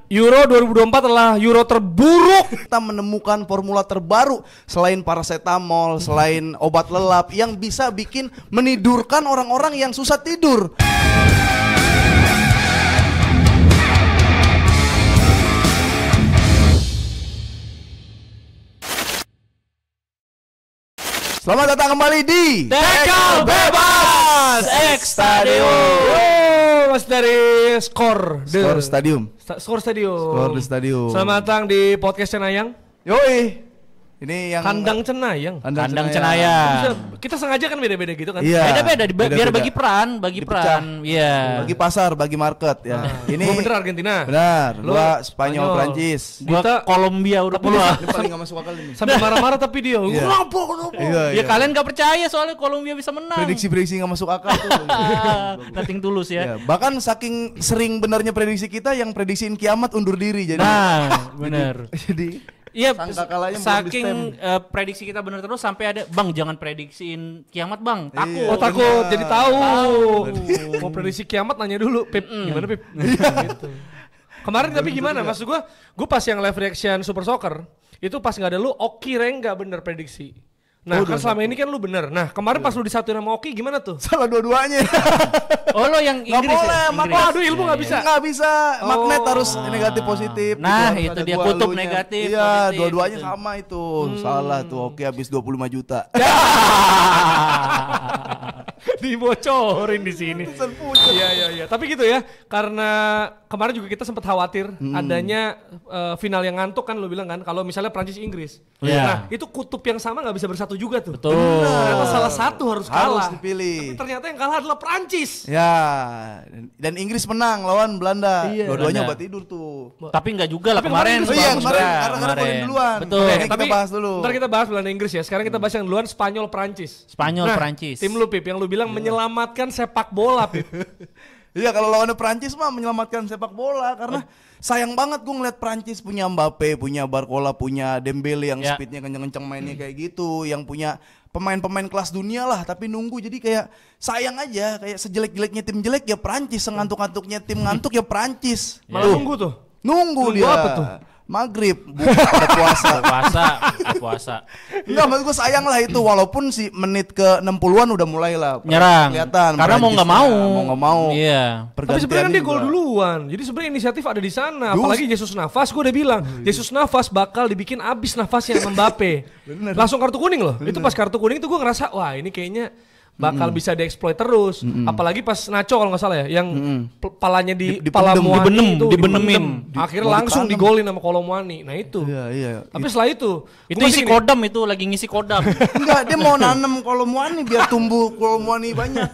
Euro 2024 adalah Euro terburuk. Kita menemukan formula terbaru selain paracetamol, selain obat lelap yang bisa bikin menidurkan orang-orang yang susah tidur. Selamat datang kembali di Dekal Bebas X Stadium. Mas dari Skor Stadium. Skor Stadium. Skor di Stadium. Selamat datang di podcast Cenayang. Yoi. Ini yang Kandang Cenayang. Kandang Cenayang. Kita sengaja kan beda-beda gitu kan? Iya. Beda-beda biar bagi peran, Dipecah. Iya. Bagi pasar, bagi market ya. Ini Gua bener Argentina. benar. Lu Gua Spanyol, Spanyol. Prancis. Gua Kita- Kolombia udah Tapi puluh. Ini paling gak masuk akal ini. Sampai marah-marah tapi dia. Iya. Kenapa? Iya, Ya kalian gak percaya soalnya Kolombia bisa menang. Prediksi-prediksi gak masuk akal tuh. Nothing tulus Ya, ya. bahkan saking sering benarnya prediksi kita yang prediksiin kiamat undur diri jadi. Nah, bener. Jadi Iya, sangka kalahnya belum saking prediksi kita bener terus sampai ada, Bang jangan prediksiin kiamat Bang, takut. Iya. Oh takut, benar. jadi tahu. Mau prediksi kiamat nanya dulu, Pip. Gimana Pip? Gitu. Kemarin tapi gimana? Maksud gue pas yang live reaction Super Soccer itu pas nggak ada lu, Oki Reng nggak bener prediksi. Nah kan selama ini kan lu bener. Nah kemarin pas lu disatuin sama Oki gimana tuh? salah dua-duanya. Oh lo yang Nggak Inggris boleh, ya? makanya. Inggris. Aduh, ilmu nggak bisa. Nggak bisa. Magnet Oh. harus negatif positif. Nah, Harus itu ada dia, gua, kutub elunya. negatif, Iya, positif, dua-duanya gitu. sama itu. Salah tuh. Oke, habis 25 juta. Dibocorin di sini. Iya. Tapi gitu ya, karena kemarin juga kita sempat khawatir adanya final yang ngantuk kan, lu bilang kan, kalau misalnya Prancis Inggris. Iya. Nah itu kutub yang sama nggak bisa bersatu juga tuh. Betul. Ternyata salah satu harus Harus kalah. dipilih. Tapi ternyata yang kalah adalah Prancis. Ya, dan Inggris menang lawan Belanda. Iya. Dua-duanya Belanda. obat tidur tuh. Tapi nggak juga lah Tapi kemarin. kemarin- Oh iya, bagus kemarin lah, karena golin duluan. Betul. Oke, kita bahas dulu. Ntar kita bahas Belanda Inggris ya. Sekarang kita bahas yang duluan Spanyol Prancis. Spanyol, Nah, Prancis. Tim lu Pip, yang lu bilang menyelamatkan sepak bola Pip. Iya, kalau lawannya Prancis mah menyelamatkan sepak bola karena sayang banget gue ngeliat Prancis punya Mbappe, punya Barcola, punya Dembele yang Ya. speednya kenceng-kenceng mainnya kayak gitu, yang punya pemain-pemain kelas dunia lah, tapi nunggu. Jadi kayak sayang aja, kayak sejelek-jeleknya tim jelek ya Prancis, sengantuk-ngantuknya tim ngantuk ya Prancis. Malah nunggu tuh. Nunggu Nunggu dia. apa tuh? Maghrib, buka puasa. puasa. Enggak, maksud gue sayang lah itu, walaupun si menit ke 60-an udah mulai lah Nyerang. kelihatan. Karena mau nggak mau. Mau nggak mau. Iya. Tapi sebenarnya kan dia juga. gol duluan. Jadi sebenarnya inisiatif ada di sana. Duh. Apalagi Jesus Navas, gue udah bilang, Jesus Navas bakal dibikin abis nafasnya Mbappe. Langsung kartu kuning loh. Itu pas kartu kuning tuh gue ngerasa, wah ini kayaknya bakal bisa dieksploit terus. Apalagi pas Nacho kalau nggak salah ya, yang palanya di pala Muani dibenem, itu dibenemin. Akhirnya Mau langsung ditanam. digolin sama Kolomuani. Nah itu. Iya. Tapi setelah itu, Itu gua masih isi gini, kodam itu, lagi ngisi kodam. Enggak, dia mau nanam Kolomuani biar tumbuh Kolomuani banyak.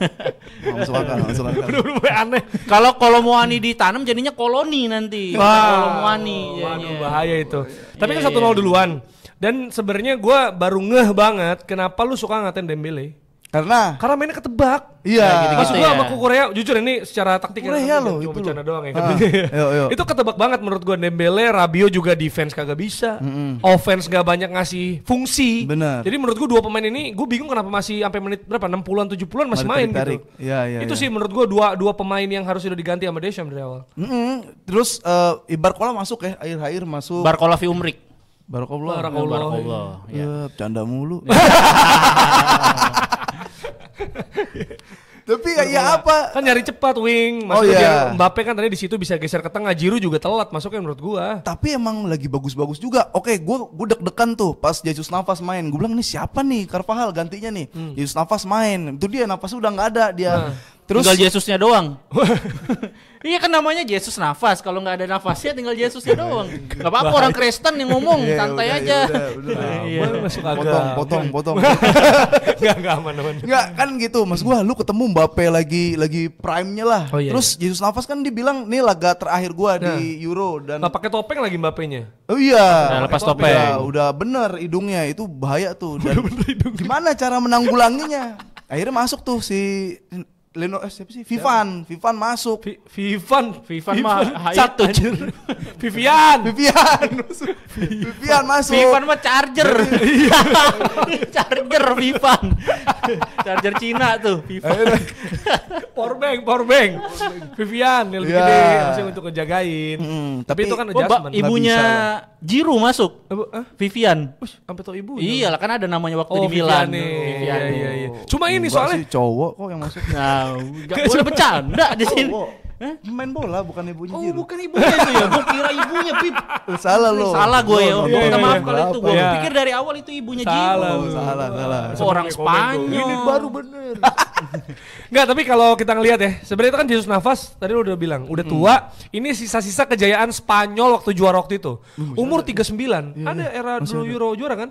Masuk akal. bener-bener aneh. Kalau Kolomuani ditanam jadinya koloni nanti. Kolomuani. Waduh bahaya itu. Tapi kan 1-0 duluan. Dan sebenarnya gue baru ngeh banget kenapa lu suka ngatain Dembele. Karena Karena mainnya ketebak. iya. gitu-gitu Maksud gue ya. sama Kukurea, jujur ini secara taktik Korea loh, cuma itu bercanda loh. doang ya. Yo. Itu ketebak banget menurut gue. Dembele, Rabiot juga defense kagak bisa. Offense gak banyak ngasih fungsi. Bener. Jadi menurut gue dua pemain ini, gue bingung kenapa masih sampai menit berapa, 60-an 70-an masih Masih main tarik-tarik. gitu. Iya. Itu sih menurut gue dua pemain yang harus udah diganti sama Deschamps dari awal. Terus Barcola masuk ya, akhir-akhir masuk. Barcola fi Umrik. Barcola. Barcola. Ya, bercanda mulu. Tapi ya apa? Kan nyari cepat wing. Oh, Maksudnya iya. biar Mbappe kan tadi di situ bisa geser ke tengah. Giroud juga telat masuknya menurut gua. Tapi emang lagi bagus-bagus juga. Oke, gue deg-degan tuh pas Jesus Navas main. Gue bilang ini siapa nih Carvajal gantinya nih. Jesus Navas main. Itu dia Navas udah nggak ada dia. Terus Tinggal Jesusnya doang. Iya kan namanya Jesus Navas. Kalau nggak ada nafasnya tinggal Jesusnya doang. Gak apa-apa orang Kristen yang ngomong, Iya, santai udah, aja. udah. Iya, masuk agak. Potong. Enggak aman. Enggak kan gitu. Mas gua lu ketemu Mbappe lagi prime-nya lah. Oh, iya, Terus Jesus Navas kan dibilang nih laga terakhir gua di Euro dan Nggak pakai topeng lagi Mbappe-nya. oh iya. Udah lepas Pakai topeng. Udah bener hidungnya itu bahaya tuh. Dan gimana cara menanggulanginya? Akhirnya masuk tuh si Siapa sih? Vivan masuk. Vivan mah cat itu. anjir. Vivian Vivian masuk. Vivan mah charger. Charger Vivan. Charger Cina tuh, Vivan. Power bank. Vivian yang lebih Iya. gede maksudnya untuk ngejagain. Tapi itu kan adjustment. Ibunya Jiru masuk. Vivian. Sampai tau ibu. Iya lah, kan ada namanya waktu di Vivian Milan. nih. Vivian. Iya. Cuma ini Enggak soalnya sih, cowok kok yang masuk. Nah, enggak boleh bercanda di sini. Main bola bukan ibunya Oh, Jiru. bukan ibunya itu ya. Gua kira ibunya, Pip. Salah lo. Salah gue ya. Lo Minta nonton maaf bola kalau itu. apa? Gue Iya. pikir dari awal itu ibunya Salah. Jiru. Salah. Kok orang Spanyol. Ini baru bener. Enggak, tapi kalau kita ngelihat ya, sebenarnya itu kan Jesus Navas tadi lu udah bilang, udah tua. Ini sisa-sisa kejayaan Spanyol waktu juara waktu itu. Umur 39. Ada era dulu Euro juara kan?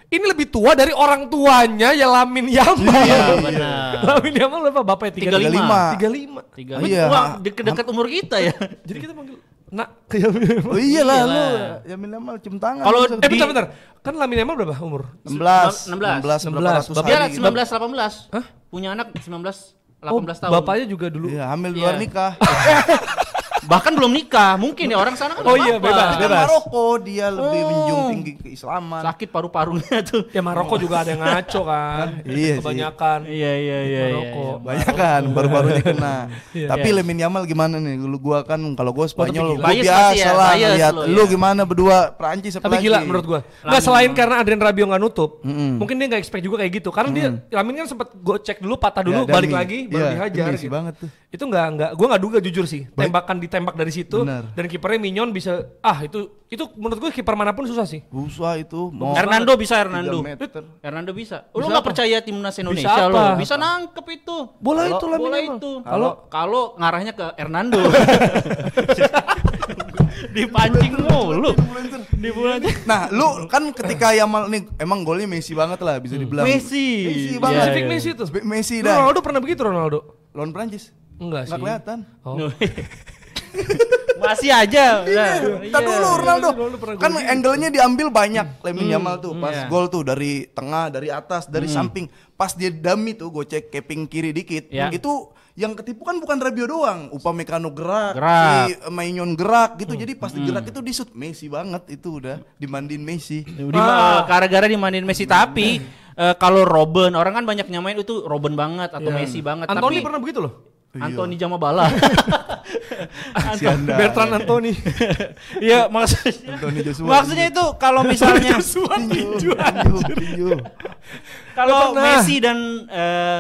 Ini lebih tua dari orang tuanya ya Lamine Yamal. Iya, benar. Lamine Yamal berapa bapaknya? 35. 35. Iya. Wah, dekat umur kita ya. Jadi kita panggil nak ke Lamine Yamal. Oh iyalah Iyalah. lu. Yamin Yamal cium tangan. Kalau Masa- Bentar. Kan Lamine Yamal berapa umur? 16 16. berapa ratus Dia hari. 19-18. Hah? Punya anak 19-18 Oh, tahun. bapaknya juga dulu. Iya, hamil di luar Iya. nikah. Bahkan belum nikah. Mungkin ya orang sana kan Oh nggak iya, apa-apa. Kan Maroko dia lebih menjunjung tinggi keislaman. Sakit paru-parunya tuh. Ya Maroko juga ada yang ngaco kan. Iya sih. Kebanyakan. Iya. Maroko. Banyak kan baru-barunya kena. Iya. Tapi Lamine Yamal gimana nih? Gua kan kalau gua Spanyol, gila. gua Bias biasa pasti ya, lah bias lihat. lo Lu ya. gimana berdua Prancis apa Tapi lagi? gila menurut gua. Enggak, selain karena Adrien Rabiot nggak nutup. Mungkin dia nggak expect juga kayak gitu. Karena dia Lamine kan sempat gocek dulu, patah dulu, Ya, balik Dami. lagi, baru Iya, dihajar Messi gitu. banget tuh. Itu gua nggak duga jujur sih. Tembakan ditembak dari situ Benar. dan kipernya Mignon bisa itu menurut gua kiper manapun susah sih. Busa itu mau Hernando bisa Hernando. 3 meter. Hernando bisa. Lu Bisa nggak apa? percaya timnas Indonesia Bisa lo? apa? Bisa nangkep itu. Bola Kalau- itu Lamine Bola Yamal. itu. Kalau- Kalau ngarahnya ke Hernando. Dipancing mulu. Di bulan. Nah, lu kan ketika Yamal nih emang golnya Messi banget lah bisa dibilang. Messi. Messi Iya, banget. Spesifik iya. Messi itu. Messi Lu dah. Ronaldo pernah begitu Ronaldo? Lawan Prancis. Enggak sih. Enggak kelihatan. Oh. Masih aja. Entar dulu Ronaldo. Ronaldo pernah Kan gol gitu. angle-nya diambil banyak Lamine Yamal tuh pas Iya. gol tuh dari tengah, dari atas, dari samping. Pas dia dummy tuh gocek keping kiri dikit. Iya. Itu yang ketipu kan bukan Rabiot doang. Upamecano gerak, Gerak. si Maignan gerak gitu. Jadi pas digerak itu disut Messi banget itu udah dimandiin Messi. Gara-gara dimainin Messi tapi kalau Robben orang kan banyak nyamain itu Robben banget atau Messi banget. Anthony tapi pernah begitu loh. Anthony Jamabala. Si Anda. Bertrand Anthony. Iya maksudnya. Anthony Joshua. Maksudnya itu kalau misalnya tinju. kalau Nggak pernah. Messi dan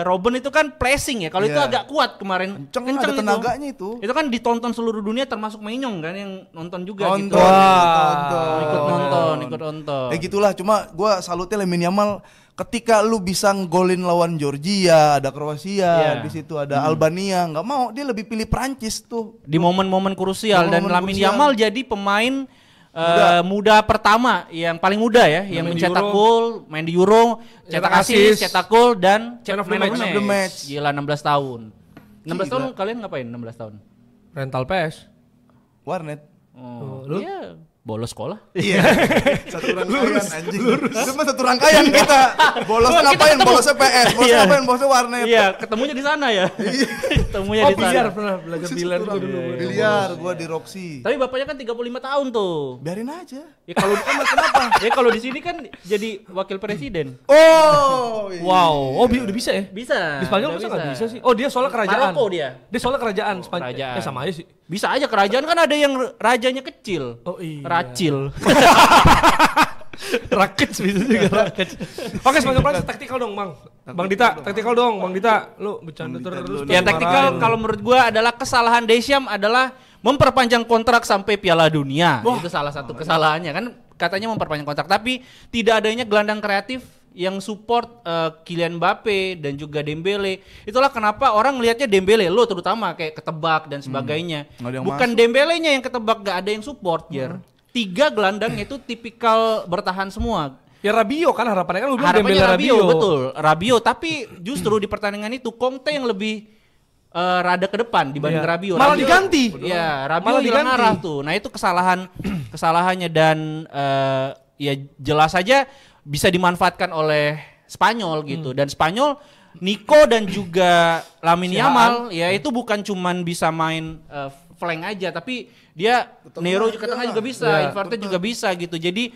Robben itu kan pressing ya. Kalau itu Iya. agak kuat kemarin. Kenceng, ada tenaganya itu. Itu kan ditonton seluruh dunia termasuk Maignan kan yang nonton juga gitu. Nonton, Ikut nonton. Gitulah, cuma gua salutnya Lamine Yamal ketika lu bisa ngolin lawan Georgia, ada Kroasia, Iya. di situ ada Albania, nggak mau dia lebih pilih Prancis tuh. Di momen-momen krusial dan Momen-momen Lamine krusial. Yamal jadi pemain muda pertama yang paling muda ya yang main di mencetak Euro. gol, main di Euro, cetak assist, cetak gol dan Man of the man match. Man of the match. Gila 16 tahun. 16 tahun Gila. kalian ngapain 16 tahun? Rental PS. Warnet. Oh, lu? iya, bolos sekolah. Iya. Satu rangkaian anjing. Itu mah satu rangkaian kita. Bolos Oh, kita ngapain? ketemu. Bolosnya PS, bolosnya Iya. ngapain? Bolosnya warnet. Iya, ketemunya di sana ya. Ketemunya Oh di sana. biliar pernah belajar biliar Satu gua dulu. rangkaian. Biliar gua di Roxy. Tapi bapaknya kan 35 tahun tuh. Biarin aja. Ya kalau kenapa? Ya kalau di sini kan jadi wakil presiden. Oh. iya. Wow, udah bisa ya? Bisa. Di Spanyol udah masa nggak bisa sih? Oh dia soalnya kerajaan. Maroko dia. Dia soalnya kerajaan. Spanyol. kerajaan. Ya sama aja sih. Bisa aja kerajaan kan ada yang rajanya kecil. Oh iya. Racil. Rakits bisa juga rakits. Oke Spanyol Prancis taktikal dong Bang. Bang Dita, taktikal dong Bang Dita. Lu bercanda terus. Yang taktikal kalau menurut gua adalah kesalahan Deschamps adalah memperpanjang kontrak sampai Piala Dunia. Itu salah satu kesalahannya kan katanya memperpanjang kontrak tapi tidak adanya gelandang kreatif yang support Kylian Mbappe dan juga Dembele. Itulah kenapa orang melihatnya Dembele lo terutama kayak ketebak dan sebagainya. Nggak ada yang Bukan Dembelenya yang ketebak, gak ada yang support, Jer. 3 gelandangnya itu tipikal bertahan semua. Ya Rabiot kan harapannya kan lu bilang Harapannya Dembele Rabiot, betul. Rabiot, tapi justru di pertandingan itu Conte yang lebih rada ke depan dibanding Iya. Rabiot. Malah Rabiot- diganti. Iya, Malah Rabiot hilang diganti. arah tuh. Nah, itu kesalahannya dan ya jelas saja bisa dimanfaatkan oleh Spanyol gitu. Dan Spanyol Nico dan juga Lamine Yamal ya itu bukan cuman bisa main flank aja tapi dia Nero ke tengah juga bisa, inverted juga bisa gitu. Jadi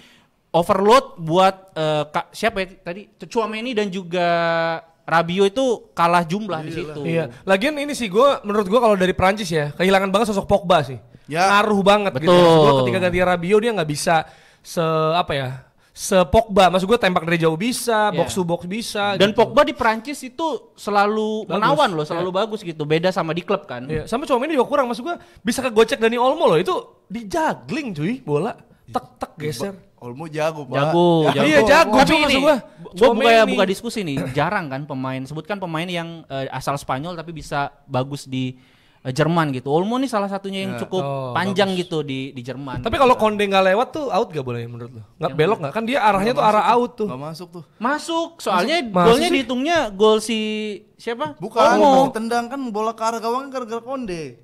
overload buat siapa ya tadi? Tchouaméni dan juga Rabiot itu kalah jumlah di situ. Iya. Lagian ini sih menurut gue kalau dari Prancis ya kehilangan banget sosok Pogba sih. Ya. Ngaruh banget Betul. gitu. Maksud gue ketika ganti Rabiot dia nggak bisa Pogba. Maksud gue tembak dari jauh bisa, box to box bisa. Dan gitu. Pogba di Prancis itu selalu menawan loh, selalu bagus gitu. Beda sama di klub kan. Iya. Sama Tchouaméni juga kurang. Maksud gue bisa kegocek Dani Olmo loh. Itu di-juggling cuy bola. Tek geser. Olmo jago, Pak. Jago. Iya jago. Tapi Cuma ini, maksud gue buka diskusi nih. Jarang kan sebutkan pemain yang asal Spanyol tapi bisa bagus di Jerman gitu. Olmo nih salah satunya yang cukup panjang bagus. gitu di Jerman. Tapi kalau Konde nggak lewat tuh out gak boleh menurut lo? Nggak belok nggak? Kan dia arahnya tuh arah out tuh. Gak masuk tuh. masuk, soalnya Masuk golnya sih? dihitungnya gol si siapa? Bukan, Olmo. tendang kan bola ke arah gawang gara-gara Konde.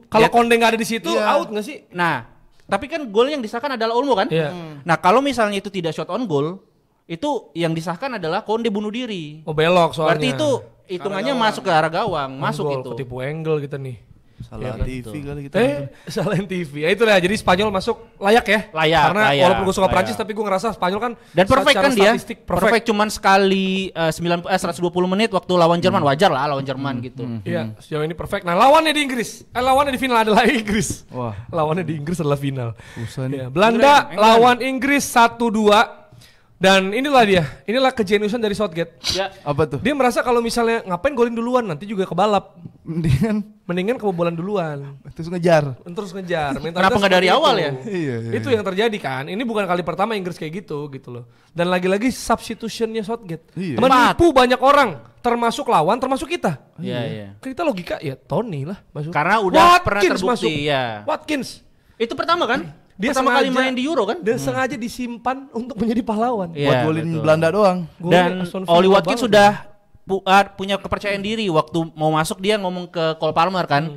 Kalau Ya, Konde nggak ada di situ Iya. out nggak sih? nah, tapi kan gol yang disahkan adalah Olmo kan? Iya. Nah, kalau misalnya itu tidak shot on goal, itu yang disahkan adalah Konde bunuh diri. Oh belok soalnya. Berarti itu hitungannya masuk ke arah gawang, masuk Gol, itu. ketipu angle kita nih. Salah Iya, TV kali kita. Salahin TV. Ya itulah jadi Spanyol masuk layak ya. Layak, Karena layak, walaupun gue suka layak. Prancis tapi gue ngerasa Spanyol kan Dan perfect secara kan dia, statistik perfect cuman sekali 120 menit waktu lawan Jerman, wajar lah lawan Jerman gitu. Iya, sejauh ini perfect. Nah, lawannya di Inggris. Lawannya di final adalah Inggris. Wah. Lawannya di Inggris adalah final. Susah nih. Ya, Belanda England. lawan Inggris 1-2. Dan inilah kejeniusan dari Southgate. Ya, Apa tuh? Dia merasa kalau misalnya ngapain golin duluan nanti juga kebalap. Mendingan Kebobolan duluan. terus ngejar. Terus ngejar. Kenapa nggak dari seperti awal itu. ya? Iya. Itu yang terjadi kan. Ini bukan kali pertama Inggris kayak gitu loh. Dan lagi-lagi substitutionnya Southgate. Iya. Menipu banyak orang, termasuk lawan, termasuk kita. iya. Kita logika ya Tony lah masuk. Karena udah pernah Watkins terbukti, masuk. ya. Watkins. Itu pertama kan? Dia pertama kali sengaja- main di Euro kan? Dan sengaja disimpan untuk menjadi pahlawan. Iya, Buat golin betul. Belanda doang. Golnya Dan Aston Villa Oli Watkins banget. sudah punya kepercayaan diri waktu mau masuk dia ngomong ke Cole Palmer kan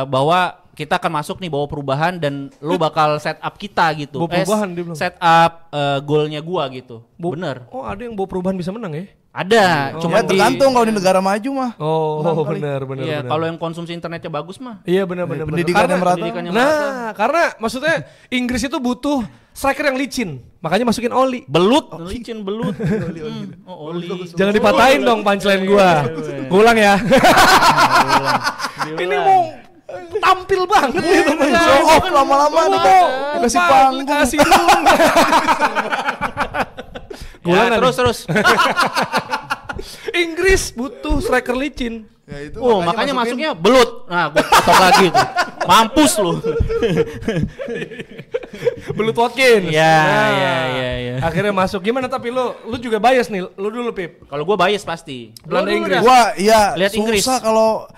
bahwa kita akan masuk nih bawa perubahan dan lu bakal set up kita gitu. Bawa perubahan dia bilang. Set up golnya gua gitu. Bener. Oh, ada yang bawa perubahan bisa menang ya? Ada, Cuma cuma tergantung kalau di negara maju mah. Oh, kali. benar. Iya, kalau yang konsumsi internetnya bagus mah. Iya benar. Pendidikannya merata. pendidikannya Karena maksudnya Inggris itu butuh striker yang licin. Makanya masukin Oli. Belut, licin belut. Oh, Oli. Jangan dipatahin dong punchline gua. Gua ulang ya. Ini mau tampil banget nih temen. Show off lama-lama nih. Dikasih panggung. Kasih dulu. Ya, terus. Inggris butuh striker licin. Ya, itu Oh, makanya masuknya belut. Nah, gua potong lagi tuh. Mampus lu. Belut Watkins. Iya. Akhirnya masuk. Gimana tapi lu juga bias nih. Lu dulu Pip. Kalau gua bias pasti. Belanda Lu dulu Inggris. dah. Wah, iya Lihat Inggris. susah kalau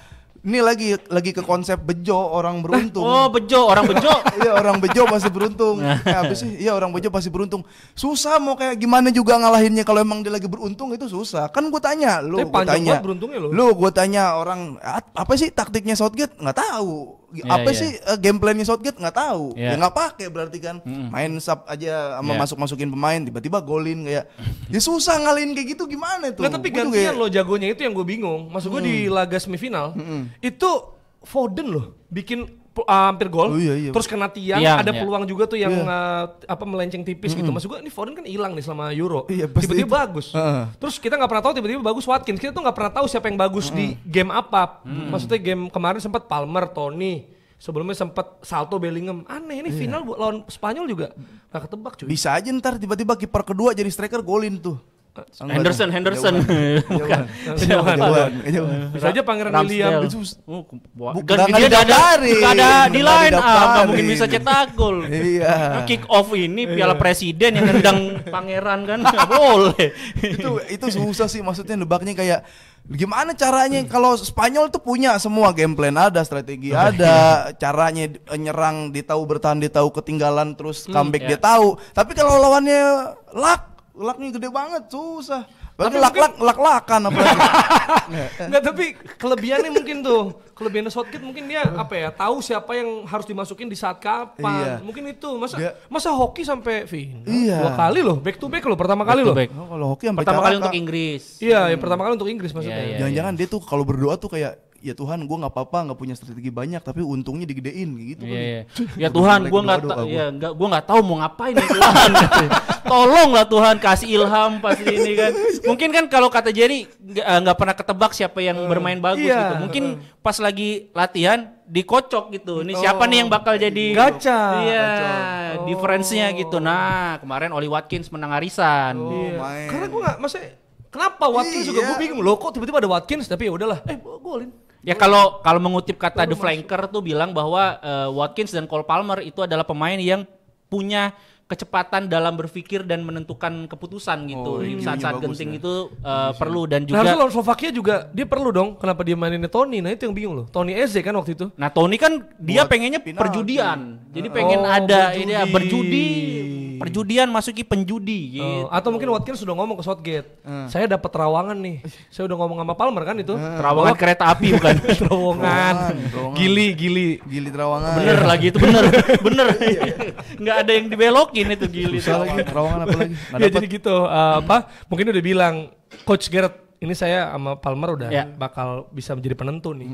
ini lagi ke konsep bejo orang beruntung. Oh, bejo, orang bejo. Iya orang bejo pasti beruntung. Habis sih, iya orang bejo pasti beruntung. Susah mau kayak gimana juga ngalahinnya kalau emang dia lagi beruntung itu susah. Kan gue tanya, Tapi gue panjang tanya, banget beruntungnya lo. lu gue tanya orang apa sih taktiknya Southgate nggak tahu. Iya, Apa iya. sih game plan-nya Southgate nggak tahu. Iya. Ya nggak pakai berarti kan. Main sub aja sama Iya. masukin pemain tiba-tiba golin kayak. Ya susah ngalihin kayak gitu gimana tuh? Nggak, tapi Gua juga gantian lo jagonya itu yang gue bingung. Maksud gue di laga semifinal itu Foden loh bikin hampir gol. Oh, iya. Terus kena tiang, Tiang, ada iya. peluang juga tuh yang melenceng tipis gitu. Maksud gue ini Foden kan hilang nih selama Euro. Iya, pasti Tiba-tiba itu. bagus. Heeh. Terus kita nggak pernah tahu tiba-tiba bagus Watkins. Kita tuh nggak pernah tahu siapa yang bagus di game apa. Maksudnya game kemarin sempat Palmer, Tony. Sebelumnya sempat Salto, Bellingham. Aneh ini final buat lawan Spanyol juga nggak ketebak cuy. bisa aja ntar tiba-tiba kiper kedua jadi striker golin tuh. Henderson. Bukan. Kejauhan. Bisa aja Pangeran William. Kan nggak dia didaftarin. nggak ada di Nggak line up, nggak didaftarin. mungkin bisa cetak gol. Iya. Kick off ini Piala Presiden yang nendang pangeran kan nggak boleh. itu susah sih maksudnya nebaknya kayak gimana caranya kalau Spanyol tuh punya semua game plan ada strategi ada caranya nyerang dia tahu bertahan dia tahu ketinggalan terus comeback dia tahu tapi kalau lawannya lucknya gede banget susah Pakai lak-lakan apalagi. Enggak, tapi kelebihannya mungkin tuh. Kelebihannya Southgate mungkin dia apa ya? Tahu siapa yang harus dimasukin di saat kapan. Iya. Mungkin itu. Nggak. Masa hoki sampai final. Iya. 2 kali loh, back to back loh, pertama kali loh. Back. Oh, kalau hoki sampai Pertama kali Caraka. untuk Inggris. Iya, yang pertama kali untuk Inggris maksudnya. Iya, iya. Jangan-jangan dia tuh kalau berdoa tuh kayak ya Tuhan, gue nggak apa-apa, nggak punya strategi banyak, tapi untungnya digedein gitu. Iya, iya. Ya Tuhan, gue nggak Berdoa-doa ya gue nggak tahu mau ngapain ya Tuhan. Tolonglah Tuhan kasih ilham pasti ini kan. Mungkin kan kalau kata Jerry nggak pernah ketebak siapa yang bermain bagus Iya. gitu. Mungkin pas lagi latihan dikocok gitu. Ini siapa nih yang bakal jadi Gacha. Iya, difference-nya gitu. Nah, kemarin Oli Watkins menang arisan. Iya. main. Karena gue nggak, maksudnya kenapa Watkins juga gue bingung loh, kok tiba-tiba ada Watkins, tapi ya udahlah, golin. Ya kalau mengutip kata The Flanker tuh bilang bahwa Watkins dan Cole Palmer itu adalah pemain yang punya kecepatan dalam berpikir dan menentukan keputusan gitu. Di saat-saat bagus genting ya. itu perlu dan Nah, harusnya juga lawan Slovakia juga dia perlu dong. Kenapa dia maininnya Tony? Nah itu yang bingung loh. Tony Eze kan waktu itu. Nah, Tony kan dia Buat pengennya penalti. perjudian. Jadi pengen Oh, ada berjudi. ini ya, berjudi. Perjudian masuki penjudi gitu. Atau mungkin Watkins sudah ngomong ke Southgate. Saya dapat terawangan nih. Saya udah ngomong sama Palmer kan itu. Terowongan kereta api bukan? Terowongan. Terowongan. Gili. Terawangan. Bener lagi itu bener. Nggak ada yang dibelokin itu gili. Susah lagi terawangan apa lagi? Nggak Ya dapet. jadi gitu. Mungkin udah bilang Coach Gareth, ini saya sama Palmer udah Ya. bakal bisa menjadi penentu nih.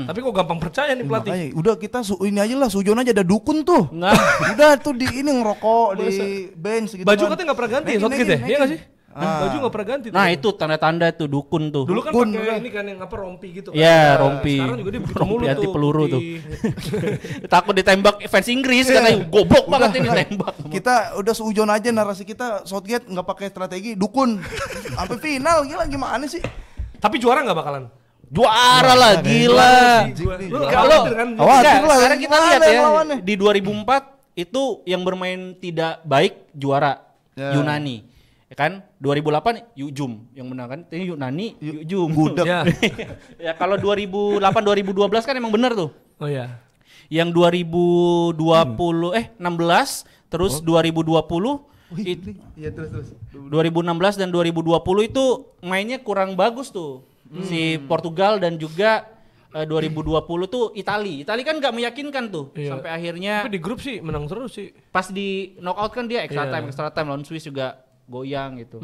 Tapi kok gampang percaya nih pelatih. Makanya, udah kita ini aja lah, sujon aja ada dukun tuh. Nggak. Udah tuh di ini ngerokok di bench gitu. Baju kan. katanya nggak pernah ganti ya Naikin, Southgate ya? naikin, Iya nggak naikin. sih? Baju nggak pernah ganti. Nah, tuh. itu tanda-tanda tuh dukun tuh. Dulu kan Dukun, pakai udah. ini kan yang apa rompi gitu kan. Iya, Nah, rompi. Sekarang juga dia begitu Rompi mulu anti tuh. peluru tuh. di- Takut ditembak fans Inggris katanya goblok banget ini ditembak. Kita udah seujon aja narasi kita, Southgate nggak pakai strategi, dukun. Sampai final, gila gimana sih? Tapi juara nggak bakalan. Juara lah, gila. Lu Kalau khawatir kan? Khawatir enggak, lah, sekarang kita gimana lihat yang ya lawannya? di 2004 itu yang bermain tidak baik juara Ya. Yunani. Ya kan? 2008 Yujum yang menang kan? Ini Yunani, Yujum. Gudeg. Ya. Ya kalau 2008 2012 kan emang benar tuh. Oh iya. Yang 16 terus 2020 Iya terus. 2016 dan 2020 itu mainnya kurang bagus tuh. Si Portugal dan juga 2020 tuh Itali kan nggak meyakinkan tuh. Iya. Sampai akhirnya Tapi di grup sih menang terus sih. pas di knockout kan dia extra Iya. time lawan Swiss juga goyang gitu.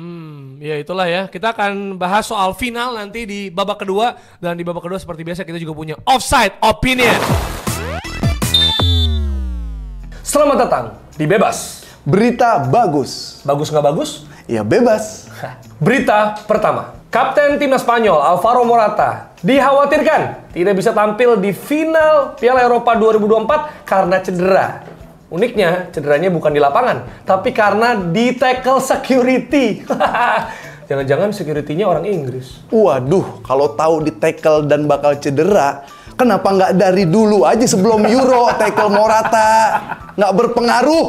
Ya itulah ya. Kita akan bahas soal final nanti di babak kedua, dan di babak kedua seperti biasa kita juga punya offside opinion. Selamat datang di Bebas. Berita bagus. Bagus nggak bagus? Ya bebas. Berita pertama, Kapten Timnas Spanyol Alvaro Morata dikhawatirkan tidak bisa tampil di final Piala Eropa 2024 karena cedera. Uniknya, cederanya bukan di lapangan, tapi karena di tackle security. Jangan-jangan security-nya orang Inggris. Waduh, kalau tahu di tackle dan bakal cedera, kenapa nggak dari dulu aja sebelum Euro tackle Morata? Nggak berpengaruh.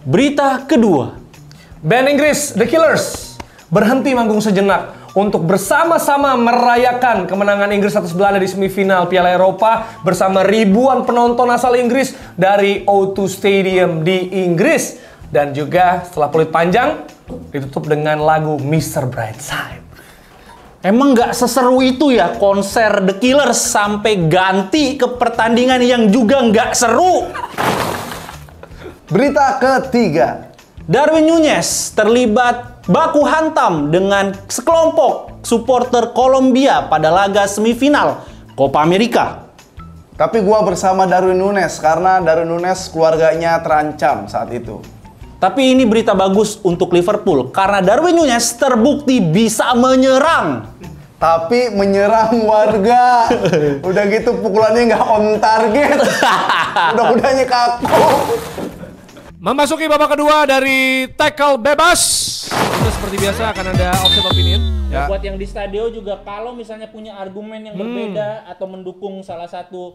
Berita kedua, Band Inggris, The Killers, berhenti manggung sejenak untuk bersama-sama merayakan kemenangan Inggris atas Belanda di semifinal Piala Eropa bersama ribuan penonton asal Inggris dari O2 Stadium di Inggris. Dan juga setelah peluit panjang, ditutup dengan lagu Mr. Brightside. emang nggak seseru itu ya konser The Killers sampai ganti ke pertandingan yang juga nggak seru. Berita ketiga. Darwin Núñez terlibat baku hantam dengan sekelompok supporter Kolombia pada laga semifinal Copa America. Tapi gua bersama Darwin Núñez karena Darwin Núñez keluarganya terancam saat itu. Tapi ini berita bagus untuk Liverpool karena Darwin Núñez terbukti bisa menyerang. Tapi menyerang warga. Udah gitu pukulannya nggak on target. Udah-udahnya kaku. Memasuki babak kedua dari tackle bebas. Itu seperti biasa akan ada offside opinion. Ya. Buat yang di stadion juga kalau misalnya punya argumen yang berbeda atau mendukung salah satu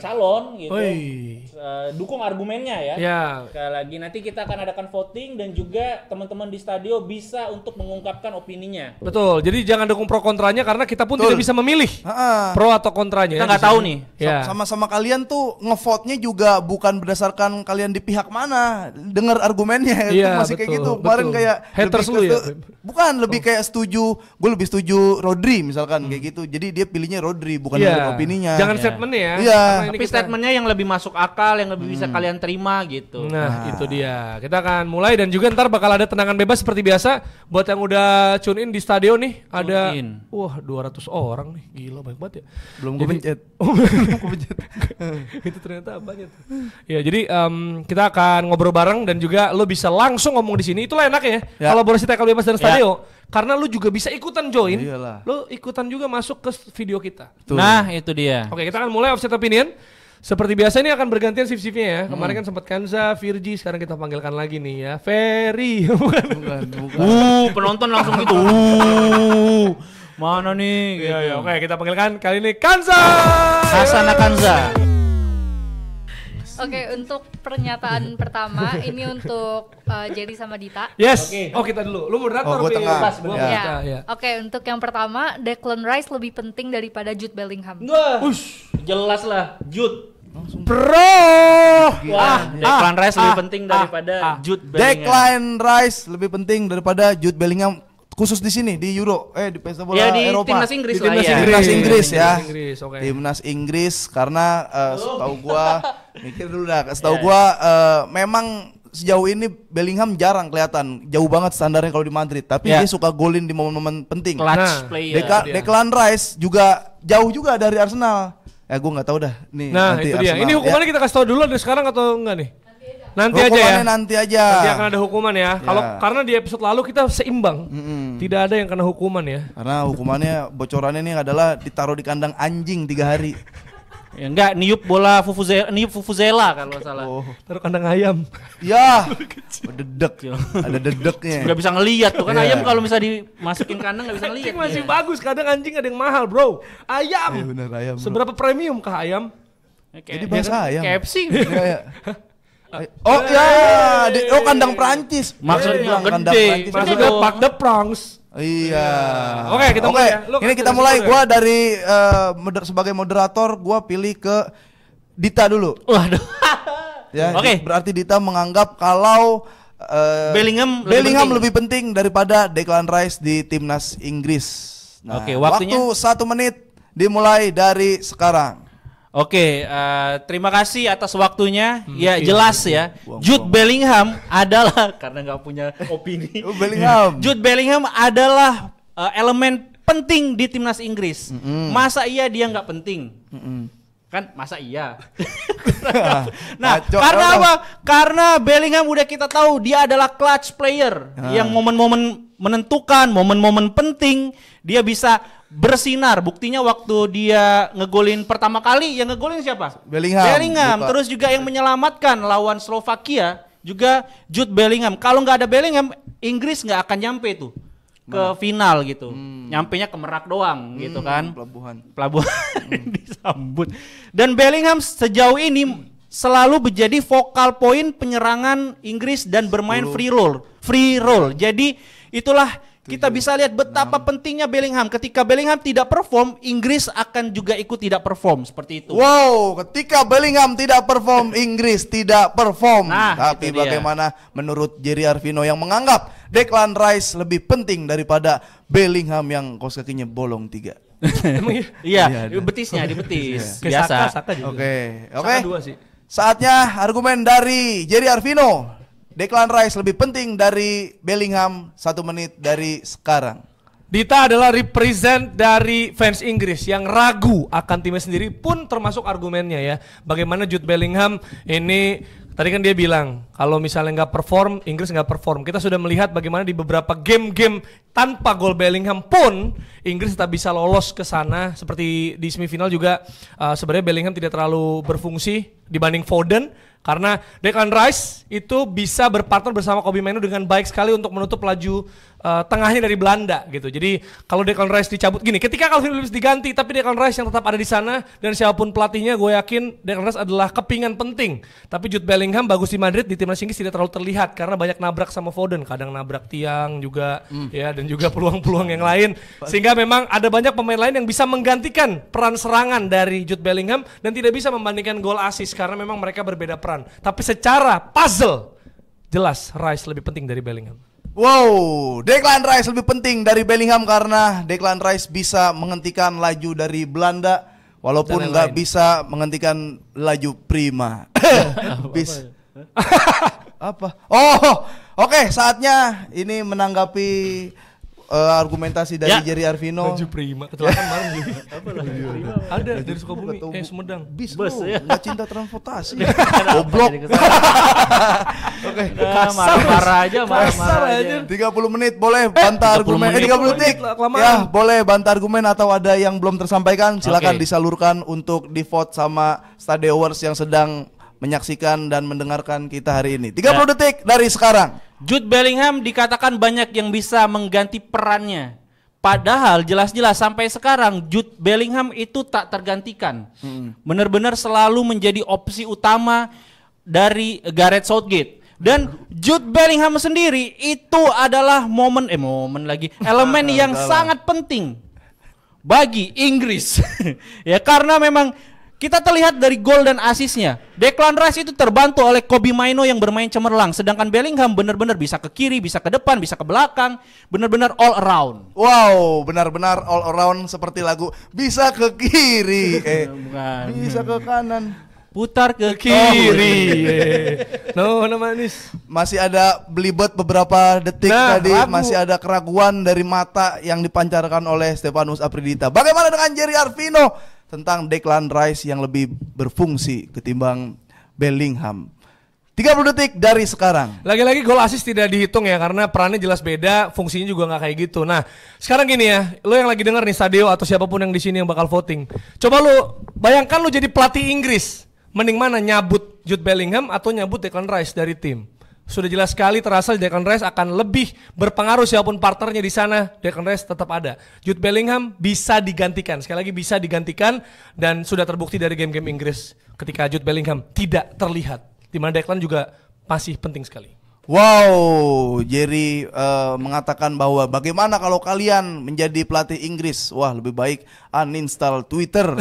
calon gitu. Oi. Dukung argumennya ya. Ya. Sekali lagi nanti kita akan adakan voting dan juga teman-teman di stadion bisa untuk mengungkapkan opininya. Betul. Jadi jangan dukung pro kontranya karena kita pun tidak bisa memilih Ha-ha. pro atau kontranya. Kita ya, nggak di tahu sini. nih. Ya. Sama-sama kalian tuh ngevote-nya juga bukan berdasarkan kalian di pihak mana, dengar argumennya Iya, masih kayak betul, gitu. Kemarin betul. kayak Haters lebih lu ya, ke- bukan lebih kayak setuju, gue lebih setuju Rodri misalkan kayak gitu. Jadi dia pilihnya Rodri bukan Iya. dengerin opininya. Jangan Iya. statementnya ya. Iya. Karena ini Tapi kita- statementnya yang lebih masuk akal, yang lebih bisa kalian terima gitu. Nah, itu dia. Kita akan mulai dan juga ntar bakal ada tendangan bebas seperti biasa. Buat yang udah tune in di stadion nih, ada in. wah 200 orang nih. Gila banyak banget ya. Belum Jadi- gue pencet. Oh, belum kepencet. Itu ternyata apanya tuh. Ya, jadi kita akan ngobrol bareng dan juga lo bisa langsung ngomong di sini. Itulah enaknya ya. Ya. Kolaborasi tackle bebas dan stadion. Karena lo juga bisa ikutan join. Iyalah. Lo ikutan juga masuk ke video kita. Tuh. Nah, itu dia. Oke, kita akan mulai offset opinion. Seperti biasa ini akan bergantian shift-shiftnya ya. Kemarin kan sempat Kanza, Virgi, sekarang kita panggilkan lagi nih ya. Ferry. Bukan. Bukan. Penonton langsung gitu. Mana nih? Gitu. Iya, iya. Oke, kita panggilkan kali ini Kanza. Hasan Akanza. Oke, untuk pernyataan pertama ini untuk Jerry sama Dita. Yes. Oke. Oh, kita dulu. Lu moderator. Oh, gua Pi. tengah. Pas, gua Ya. Dita, ya. Oke, untuk yang pertama Declan Rice lebih penting daripada Jude Bellingham. Wah, Ush. jelas lah. Jude. Bro. Wah, Declan Rice lebih penting daripada Jude Bellingham. Declan Rice lebih penting daripada Jude Bellingham, khusus di sini di Euro, di pesta bola Ya, di Eropa. timnas Inggris Di lah timnas ya. Timnas Inggris ya. Inggris, oke. Timnas Inggris karena setahu gua mikir dulu dah, setahu Ya, gua memang sejauh ini Bellingham jarang kelihatan, jauh banget standarnya kalau di Madrid, tapi Ya. dia suka golin di momen-momen penting. Clutch Nah, player. dia. Declan Rice juga jauh juga dari Arsenal. Gua nggak tahu dah nih. Nah, nanti itu dia. Arsenal, Ini hukumannya kita kasih tahu dulu dari sekarang atau enggak nih? Nanti aja ya. Hukumannya nanti aja. Nanti akan ada hukuman ya. Kalau karena di episode lalu kita seimbang. Tidak ada yang kena hukuman ya. Karena hukumannya bocorannya ini adalah ditaruh di kandang anjing 3 hari. Ya, enggak, niup bola Vuvuzela kalau nggak salah. Oh. Taruh kandang ayam. Ya, dedek, ada dedeknya. Nggak bisa ngelihat tuh kan Iya. ayam kalau misalnya dimasukin kandang nggak bisa ngelihat. Anjing masih dia. bagus, kadang anjing ada yang mahal, bro. Ayam. Iya benar ayam. Bro. Seberapa premium kah ayam? Jadi bahasa ayam. KFC. Iya, iya. Oh ya, kandang Prancis. Maksudnya Dia bilang kandang gede. Prancis. Maksudnya Park de France. Iya. Oke, kita mulai ya. Lu Ini kan kita dari mulai. situ ya. Gua dari sebagai moderator, gua pilih ke Dita dulu. Waduh. Ya, Oke. berarti Dita menganggap kalau Bellingham lebih penting daripada Declan Rice di timnas Inggris. Nah, Oke, waktunya? waktu 1 menit dimulai dari sekarang. Oke, terima kasih atas waktunya. Ya oke. jelas ya. Buang-buang. Jude Bellingham adalah karena nggak punya opini. Oh, Bellingham. Jude Bellingham adalah elemen penting di timnas Inggris. Masa iya dia nggak penting? Kan masa iya. Nah, Ngaco, karena ngaco. apa? Karena Bellingham udah kita tahu dia adalah clutch player yang momen-momen menentukan, momen-momen penting dia bisa bersinar. Buktinya waktu dia ngegolin pertama kali, yang ngegolin siapa? Bellingham. Buka. Terus juga yang menyelamatkan lawan Slovakia juga Jude Bellingham. Kalau nggak ada Bellingham, Inggris nggak akan nyampe tuh ke final gitu. Nyampenya ke Merak doang gitu kan. Pelabuhan disambut. Dan Bellingham sejauh ini selalu menjadi vokal poin penyerangan Inggris dan bermain free roll. Jadi itulah kita bisa lihat betapa pentingnya Bellingham. Ketika Bellingham tidak perform, Inggris akan juga ikut tidak perform seperti itu. Wow, ketika Bellingham tidak perform, Inggris tidak perform. Nah, Tapi itu dia. bagaimana menurut Jerry Arvino yang menganggap Declan Rice lebih penting daripada Bellingham yang kaos kakinya bolong 3? Emang iya? Iya, Iya, ada. betisnya di betis. Kayak Biasa. Saka juga. Oke. Saka 2 sih. Saatnya argumen dari Jerry Arvino. Declan Rice lebih penting dari Bellingham 1 menit dari sekarang. Dita adalah represent dari fans Inggris yang ragu akan timnya sendiri pun termasuk argumennya ya. Bagaimana Jude Bellingham ini tadi kan dia bilang kalau misalnya nggak perform, Inggris nggak perform. Kita sudah melihat bagaimana di beberapa game-game tanpa gol Bellingham pun Inggris tetap bisa lolos ke sana. Seperti di semifinal juga sebenarnya Bellingham tidak terlalu berfungsi dibanding Foden. Karena Declan Rice itu bisa berpartner bersama Kobbie Mainoo dengan baik sekali untuk menutup laju tengahnya dari Belanda gitu. Jadi kalau Declan Rice dicabut gini, ketika Calvin Phillips diganti tapi Declan Rice yang tetap ada di sana dan siapapun pelatihnya, gue yakin Declan Rice adalah kepingan penting. Tapi Jude Bellingham bagus di Madrid, di timnas Inggris tidak terlalu terlihat karena banyak nabrak sama Foden, kadang nabrak tiang juga ya, dan juga peluang-peluang yang lain. Sehingga memang ada banyak pemain lain yang bisa menggantikan peran serangan dari Jude Bellingham dan tidak bisa membandingkan gol assist karena memang mereka berbeda peran. Tapi secara puzzle jelas Rice lebih penting dari Bellingham. Wow, Declan Rice lebih penting dari Bellingham karena Declan Rice bisa menghentikan laju dari Belanda walaupun nggak bisa menghentikan laju Prima. Apa? Oh, oke, saatnya ini menanggapi argumentasi dari Jerry Arvino. Laju Prima, kecelakaan bareng juga. Ada dari Sukabumi, Sumedang. Bis Bus, lu, ya. nggak cinta transportasi. Goblok. Oke, Marah-marah aja, marah-marah aja. 30 menit boleh bantah 30 argumen. menit. 30 detik. Kelamaan. Ya, boleh bantah argumen atau ada yang belum tersampaikan silakan Oke. disalurkan untuk di vote sama Stadiowers yang sedang menyaksikan dan mendengarkan kita hari ini. 30 detik dari sekarang. Jude Bellingham dikatakan banyak yang bisa mengganti perannya. Padahal jelas-jelas sampai sekarang Jude Bellingham itu tak tergantikan. Benar-benar selalu menjadi opsi utama dari Gareth Southgate. Dan Jude Bellingham sendiri itu adalah elemen yang sangat penting bagi Inggris. Ya karena memang kita terlihat dari gol dan asisnya. Declan Rice itu terbantu oleh Kobbie Mainoo yang bermain cemerlang. Sedangkan Bellingham benar-benar bisa ke kiri, bisa ke depan, bisa ke belakang. Benar-benar all around. Wow, benar-benar all around seperti lagu bisa ke kiri, Bukan. bisa ke kanan. Putar ke Kiri. No, manis. Masih ada belibet beberapa detik Nah, tadi, ragu. masih ada keraguan dari mata yang dipancarkan oleh Stefanus Apridita. Bagaimana dengan Jerry Arvino tentang Declan Rice yang lebih berfungsi ketimbang Bellingham? 30 detik dari sekarang. Lagi-lagi gol assist tidak dihitung ya karena perannya jelas beda, fungsinya juga nggak kayak gitu. Nah, sekarang gini ya, lo yang lagi denger nih Sadio atau siapapun yang di sini yang bakal voting. Coba lo bayangkan lo jadi pelatih Inggris, mending mana nyabut Jude Bellingham atau nyabut Declan Rice dari tim? Sudah jelas sekali terasa Declan Rice akan lebih berpengaruh siapapun partnernya di sana. Declan Rice tetap ada. Jude Bellingham bisa digantikan. Sekali lagi bisa digantikan dan sudah terbukti dari game-game Inggris ketika Jude Bellingham tidak terlihat. Di mana Declan juga masih penting sekali. Wow, Jerry mengatakan bahwa bagaimana kalau kalian menjadi pelatih Inggris? Wah, lebih baik uninstall Twitter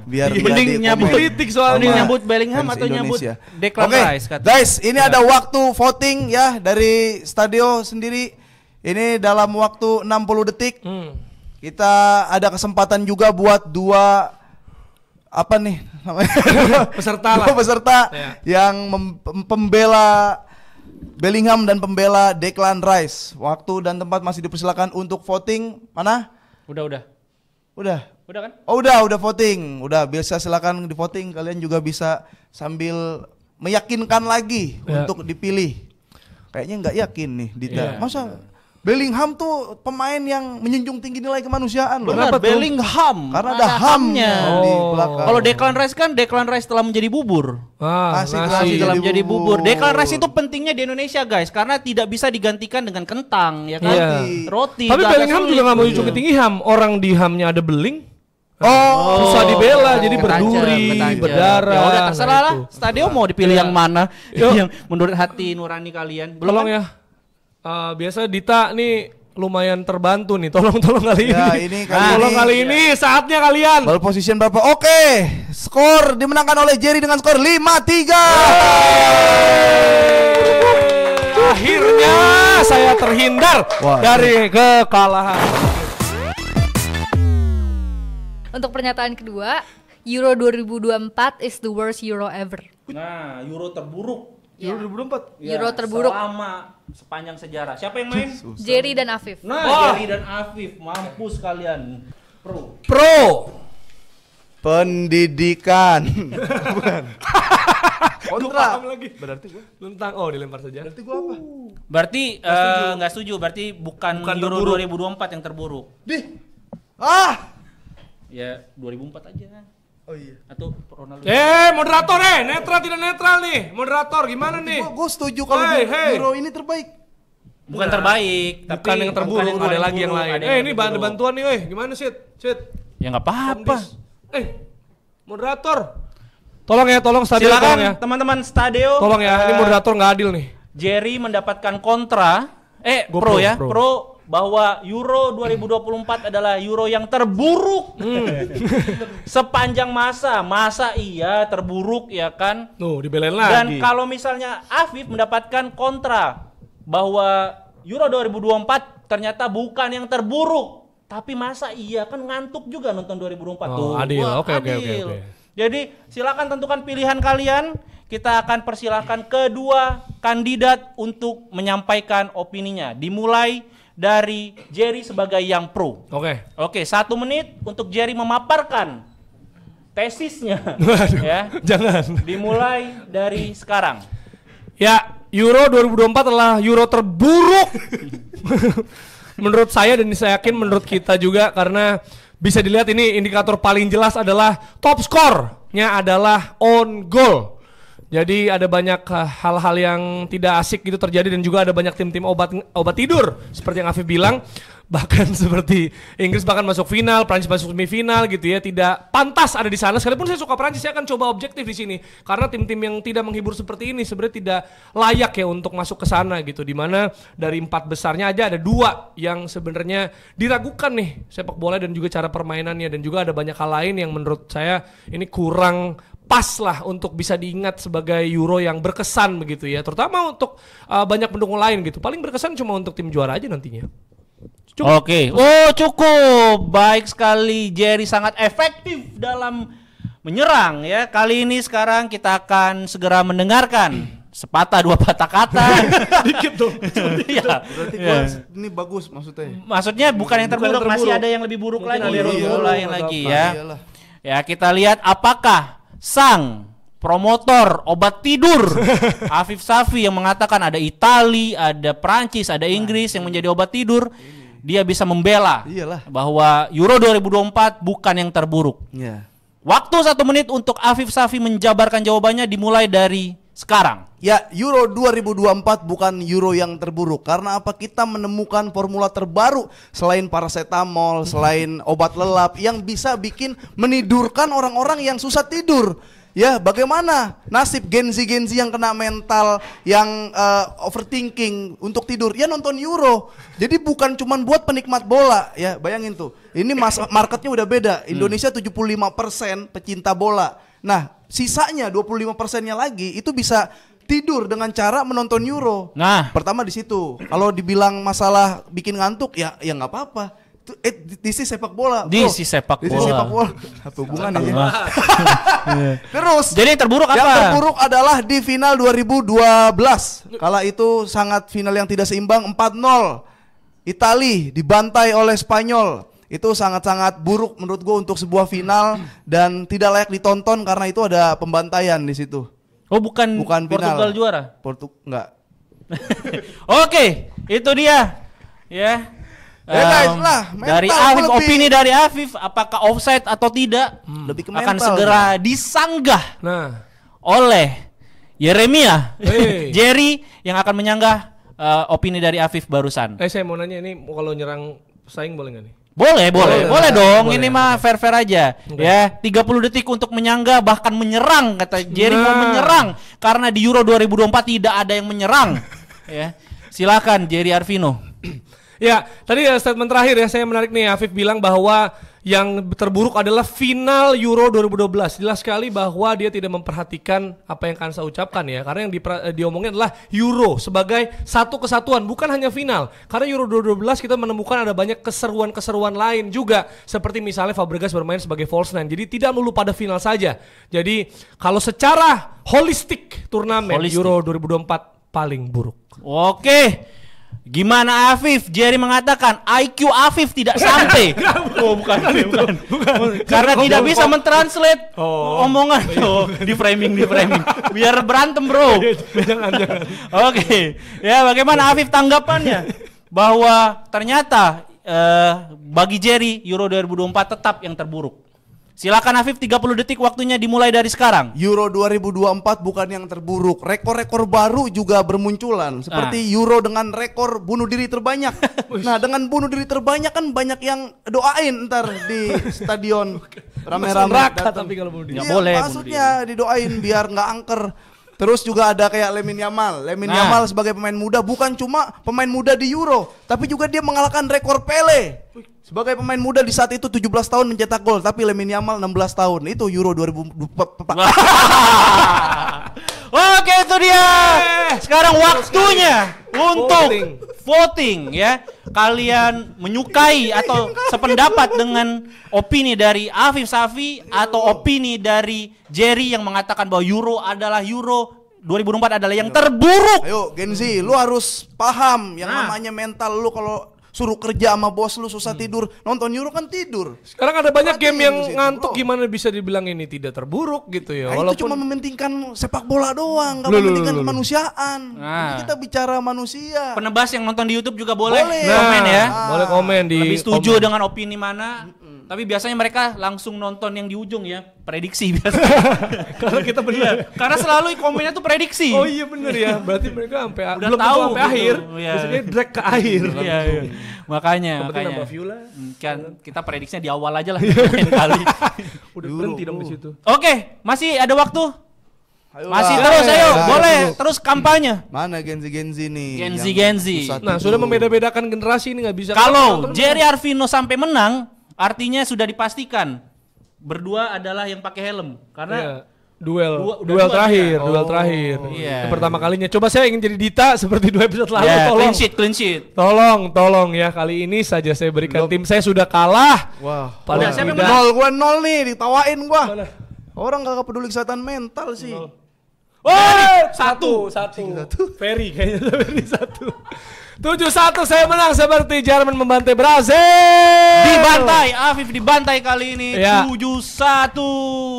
biar Mending nyambut politik soalnya. Mending nyambut Bellingham fans atau nyambut Indonesia. Declan Oke, Rice katanya. guys, ini ada waktu voting ya dari Stadio sendiri. Ini dalam waktu 60 detik. Kita ada kesempatan juga buat dua apa nih namanya? Peserta lah. Dua peserta Ya. yang pembela Bellingham dan pembela Declan Rice. Waktu dan tempat masih dipersilakan untuk voting. Mana? Udah. Udah. Udah kan? Oh udah voting. Udah biasa silakan di voting. Kalian juga bisa sambil meyakinkan lagi Ya. untuk dipilih. Kayaknya nggak yakin nih Dita. Ya. Masa Bellingham tuh pemain yang menjunjung tinggi nilai kemanusiaan loh. Benar, Kenapa tuh? Bellingham. Karena ada hamnya di Oh. belakang. Kalau Declan Rice telah menjadi bubur. Nasi Nasi jadi telah menjadi bubur. bubur. Declan Rice itu pentingnya di Indonesia guys, karena tidak bisa digantikan dengan kentang, ya kan? Iya. Roti. Tapi agak Bellingham sulit. juga nggak mau ujung tinggi ham. Orang di hamnya ada beling. Oh, Susah dibela, jadi Ketajam, berduri, ketajam. berdarah. Ya udah terserah lah. itu. Stadion mau dipilih Iya. yang mana? Yuk. Yang menurut hati nurani kalian. Belum Tolong kan? ya. Biasa Dita nih lumayan terbantu nih. Tolong kali Ya, ini. ini kali Tolong ini. kali ini saatnya kalian. ball position berapa? Oke, skor dimenangkan oleh Jerry dengan skor 5-3. Akhirnya saya terhindar Wah. dari kekalahan. Untuk pernyataan kedua, Euro 2024 is the worst Euro ever. Nah, Euro terburuk. Ya. 2024. Euro terburuk. Selama sepanjang sejarah. Siapa yang main? Jerry dan Afif. Nah, Wah. Jerry dan Afif, mampus kalian. Pro. Pendidikan. Kontra. Lagi. Berarti gue tentang dilempar saja. Berarti gua apa? Berarti nggak setuju. Berarti bukan Euro 2024 yang terburuk. Dih. Ah. Ya 2004 aja. Oh iya. Atau Ronaldo? Moderator netral tidak netral nih. Moderator gimana nih? Gue setuju kalau Euro ini terbaik. Bukan terbaik, tapi Bukan yang terburuk, bukan yang ada paling lagi yang buruk, lain. ada yang Ini lebih buruk. bantuan nih, weh. Gimana sih? Ya nggak apa-apa. Moderator. Tolong ya, tolong Stadio tolong ya. Silakan teman-teman Stadio. Tolong ya, ini moderator nggak adil nih. Jerry mendapatkan kontra, Gua pro pro, ya, pro. pro bahwa Euro 2024 adalah Euro yang terburuk sepanjang masa iya terburuk ya kan. Tuh, dibelain Dan lagi. kalau misalnya Afif mendapatkan kontra bahwa Euro 2024 ternyata bukan yang terburuk, tapi masa iya kan ngantuk juga nonton 2024 Oh, adil. Wah, Oke. adil. Jadi silakan tentukan pilihan kalian. Kita akan persilahkan kedua kandidat untuk menyampaikan opininya. Dimulai dari Jerry sebagai yang pro. Oke, 1 menit untuk Jerry memaparkan tesisnya. Waduh, Ya, jangan. dimulai dari sekarang. Ya, Euro 2024 adalah Euro terburuk. Menurut saya dan saya yakin menurut kita juga, karena bisa dilihat ini indikator paling jelas adalah top score-nya adalah on goal. Jadi ada banyak hal-hal yang tidak asik gitu terjadi, dan juga ada banyak tim-tim obat tidur seperti yang Afif bilang. Bahkan seperti Inggris bahkan masuk final, Prancis masuk semifinal gitu ya, tidak pantas ada di sana. Sekalipun saya suka Prancis, saya akan coba objektif di sini karena tim-tim yang tidak menghibur seperti ini sebenarnya tidak layak ya untuk masuk ke sana gitu. Dimana dari 4 besarnya aja ada 2 yang sebenarnya diragukan nih sepak bola dan juga cara permainannya, dan juga ada banyak hal lain yang menurut saya ini kurang pas lah untuk bisa diingat sebagai Euro yang berkesan begitu ya, terutama untuk banyak pendukung lain gitu. Paling berkesan cuma untuk tim juara aja nantinya. Oke. Oh, cukup. Baik sekali, Jerry sangat efektif dalam menyerang ya. Kali ini sekarang kita akan segera mendengarkan sepatah dua patah kata. Dikit dong. Iya. Berarti gua ini bagus maksudnya. Maksudnya bukan yang terburuk, yang masih terburuk. ada yang lebih buruk Mungkin lagi, ada yang Euro lebih lain buruk, lagi apa. ya. Iyalah. Ya, kita lihat apakah sang promotor obat tidur Afif Safi yang mengatakan ada Itali, ada Prancis, ada Inggris yang menjadi obat tidur, dia bisa membela Iyalah. bahwa Euro 2024 bukan yang terburuk. Iya. Waktu 1 menit untuk Afif Safi menjabarkan jawabannya dimulai dari sekarang. Ya, Euro 2024 bukan Euro yang terburuk. Karena apa? Kita menemukan formula terbaru selain paracetamol, selain obat lelap yang bisa bikin menidurkan orang-orang yang susah tidur. Ya, bagaimana nasib Gen-Z yang kena mental, yang overthinking untuk tidur? Ya nonton Euro. Jadi bukan cuman buat penikmat bola, ya bayangin tuh. Ini marketnya udah beda. Indonesia 75% pecinta bola. Nah, sisanya 25%-nya lagi itu bisa tidur dengan cara menonton Euro. Nah, Pertama di situ. Kalau dibilang masalah bikin ngantuk, ya nggak apa-apa. This is sepak bola. bro. This is sepak This is bola. sepak bola. Satu hubungannya ya. Terus jadi yang terburuk yang apa? terburuk adalah di final 2012. Kala itu sangat final yang tidak seimbang, 4-0. Itali dibantai oleh Spanyol. Itu sangat-sangat buruk menurut gue untuk sebuah final dan tidak layak ditonton karena itu ada pembantaian di situ. Oh, bukan final. Portugal juara. Enggak. Oke, itu dia. Ya. Ya guys lah, dari mental Afif, lebih. opini dari Afif apakah offside atau tidak Lebih ke akan mental. segera disanggah Nah, oleh Yeremia Hey. Jerry yang akan menyanggah opini dari Afif barusan. saya mau nanya ini kalau nyerang pesaing boleh nggak nih? Boleh Boleh, dong. boleh. Ini mah fair-fair aja. Oke. Ya, 30 detik untuk menyanggah bahkan menyerang kata Jerry mau Nah. menyerang karena di Euro 2024 tidak ada yang menyerang. Ya. Silakan Jerry Arvino. Ya, tadi statement terakhir ya, saya menarik nih. Afif bilang bahwa yang terburuk adalah final Euro 2012. Jelas sekali bahwa dia tidak memperhatikan apa yang Kansa ucapkan ya. Karena yang diomongin adalah Euro sebagai satu kesatuan, bukan hanya final. Karena Euro 2012 kita menemukan ada banyak keseruan-keseruan lain juga. Seperti misalnya Fabregas bermain sebagai false nine. Jadi tidak melulu pada final saja. Jadi kalau secara holistik turnamen Euro 2024 paling buruk. Oke. Gimana Afif? Jerry mengatakan IQ Afif tidak sampai. Oh, bukan. Karena tidak bisa mentranslate omongan. Oh, di framing. Biar berantem, bro. Jangan. Oke. Ya, bagaimana Afif tanggapannya bahwa ternyata bagi Jerry Euro 2024 tetap yang terburuk? Silakan Afif, 30 detik waktunya dimulai dari sekarang. Euro 2024 bukan yang terburuk. Rekor-rekor baru juga bermunculan. Seperti Euro dengan rekor bunuh diri terbanyak. Nah, dengan bunuh diri terbanyak kan banyak yang doain ntar di stadion. Rame-rame Neraka datang. tapi kalau mau Nggak Iya, boleh bunuh maksudnya didoain biar nggak angker. Terus juga ada kayak Lamine Yamal. Lamine Yamal sebagai pemain muda bukan cuma pemain muda di Euro, tapi juga dia mengalahkan rekor Pele. Sebagai pemain muda di saat itu 17 tahun mencetak gol, tapi Lamine Yamal 16 tahun. Itu Euro 2024. Oke, itu dia. Sekarang waktunya untuk voting ya. Kalian menyukai atau sependapat dengan opini dari Afif Safi atau opini dari Jerry yang mengatakan bahwa Euro 2024 adalah yang terburuk. Ayo Gen Z, lu harus paham yang namanya mental. Lu kalau suruh kerja sama bos lu susah tidur, nonton Euro kan tidur. Sekarang ada banyak game yang Perhatiin di situ, ngantuk, bro. gimana bisa dibilang ini tidak terburuk gitu ya. Nah, itu cuma mementingkan sepak bola doang, nggak Loh, mementingkan loh. kemanusiaan. Nah. Ini kita bicara manusia. Penebas yang nonton di YouTube juga boleh, Boleh. komen ya. Boleh komen di Lebih setuju komen. dengan opini mana. Tapi biasanya mereka langsung nonton yang di ujung ya, prediksi biasa. Karena kita benar. Karena selalu komennya tuh prediksi. Oh iya bener ya. Berarti mereka sampai Udah belum tahu tentu sampai gitu. akhir. Iya. Biasanya drag ke akhir. Iya, iya. Makanya. Penting nambah view lah. Kan kita prediksinya di awal aja lah lain kali. Udah berhenti dong di situ. Oke, masih ada waktu. Ayolah. Masih terus ayo, Ya, boleh ayo. terus kampanye. Mana Gen Z nih? Gen Z, yang Gen Z. susah Nah, tidur. sudah membeda-bedakan generasi ini nggak bisa. Kalau Jerry Arvino sampai menang, artinya sudah dipastikan berdua adalah yang pakai helm karena Iya. Duel Udah duel dua terakhir, dia. duel terakhir. Iya. Yang pertama kalinya. Coba saya ingin jadi Dita seperti 2 episode lalu, ya, tolong. clean sheet. Tolong ya, kali ini saja saya berikan tim saya sudah kalah. Wah, Paling siapa yang tidak. menang? nol, gua nol nih, ditawain gua. Mana? Orang gak peduli kesehatan mental sih. Woi, satu. Ferry kayaknya Ferry 1. 7-1 saya menang seperti Jerman membantai Brazil. Dibantai, Afif dibantai kali ini. Ya. 7-1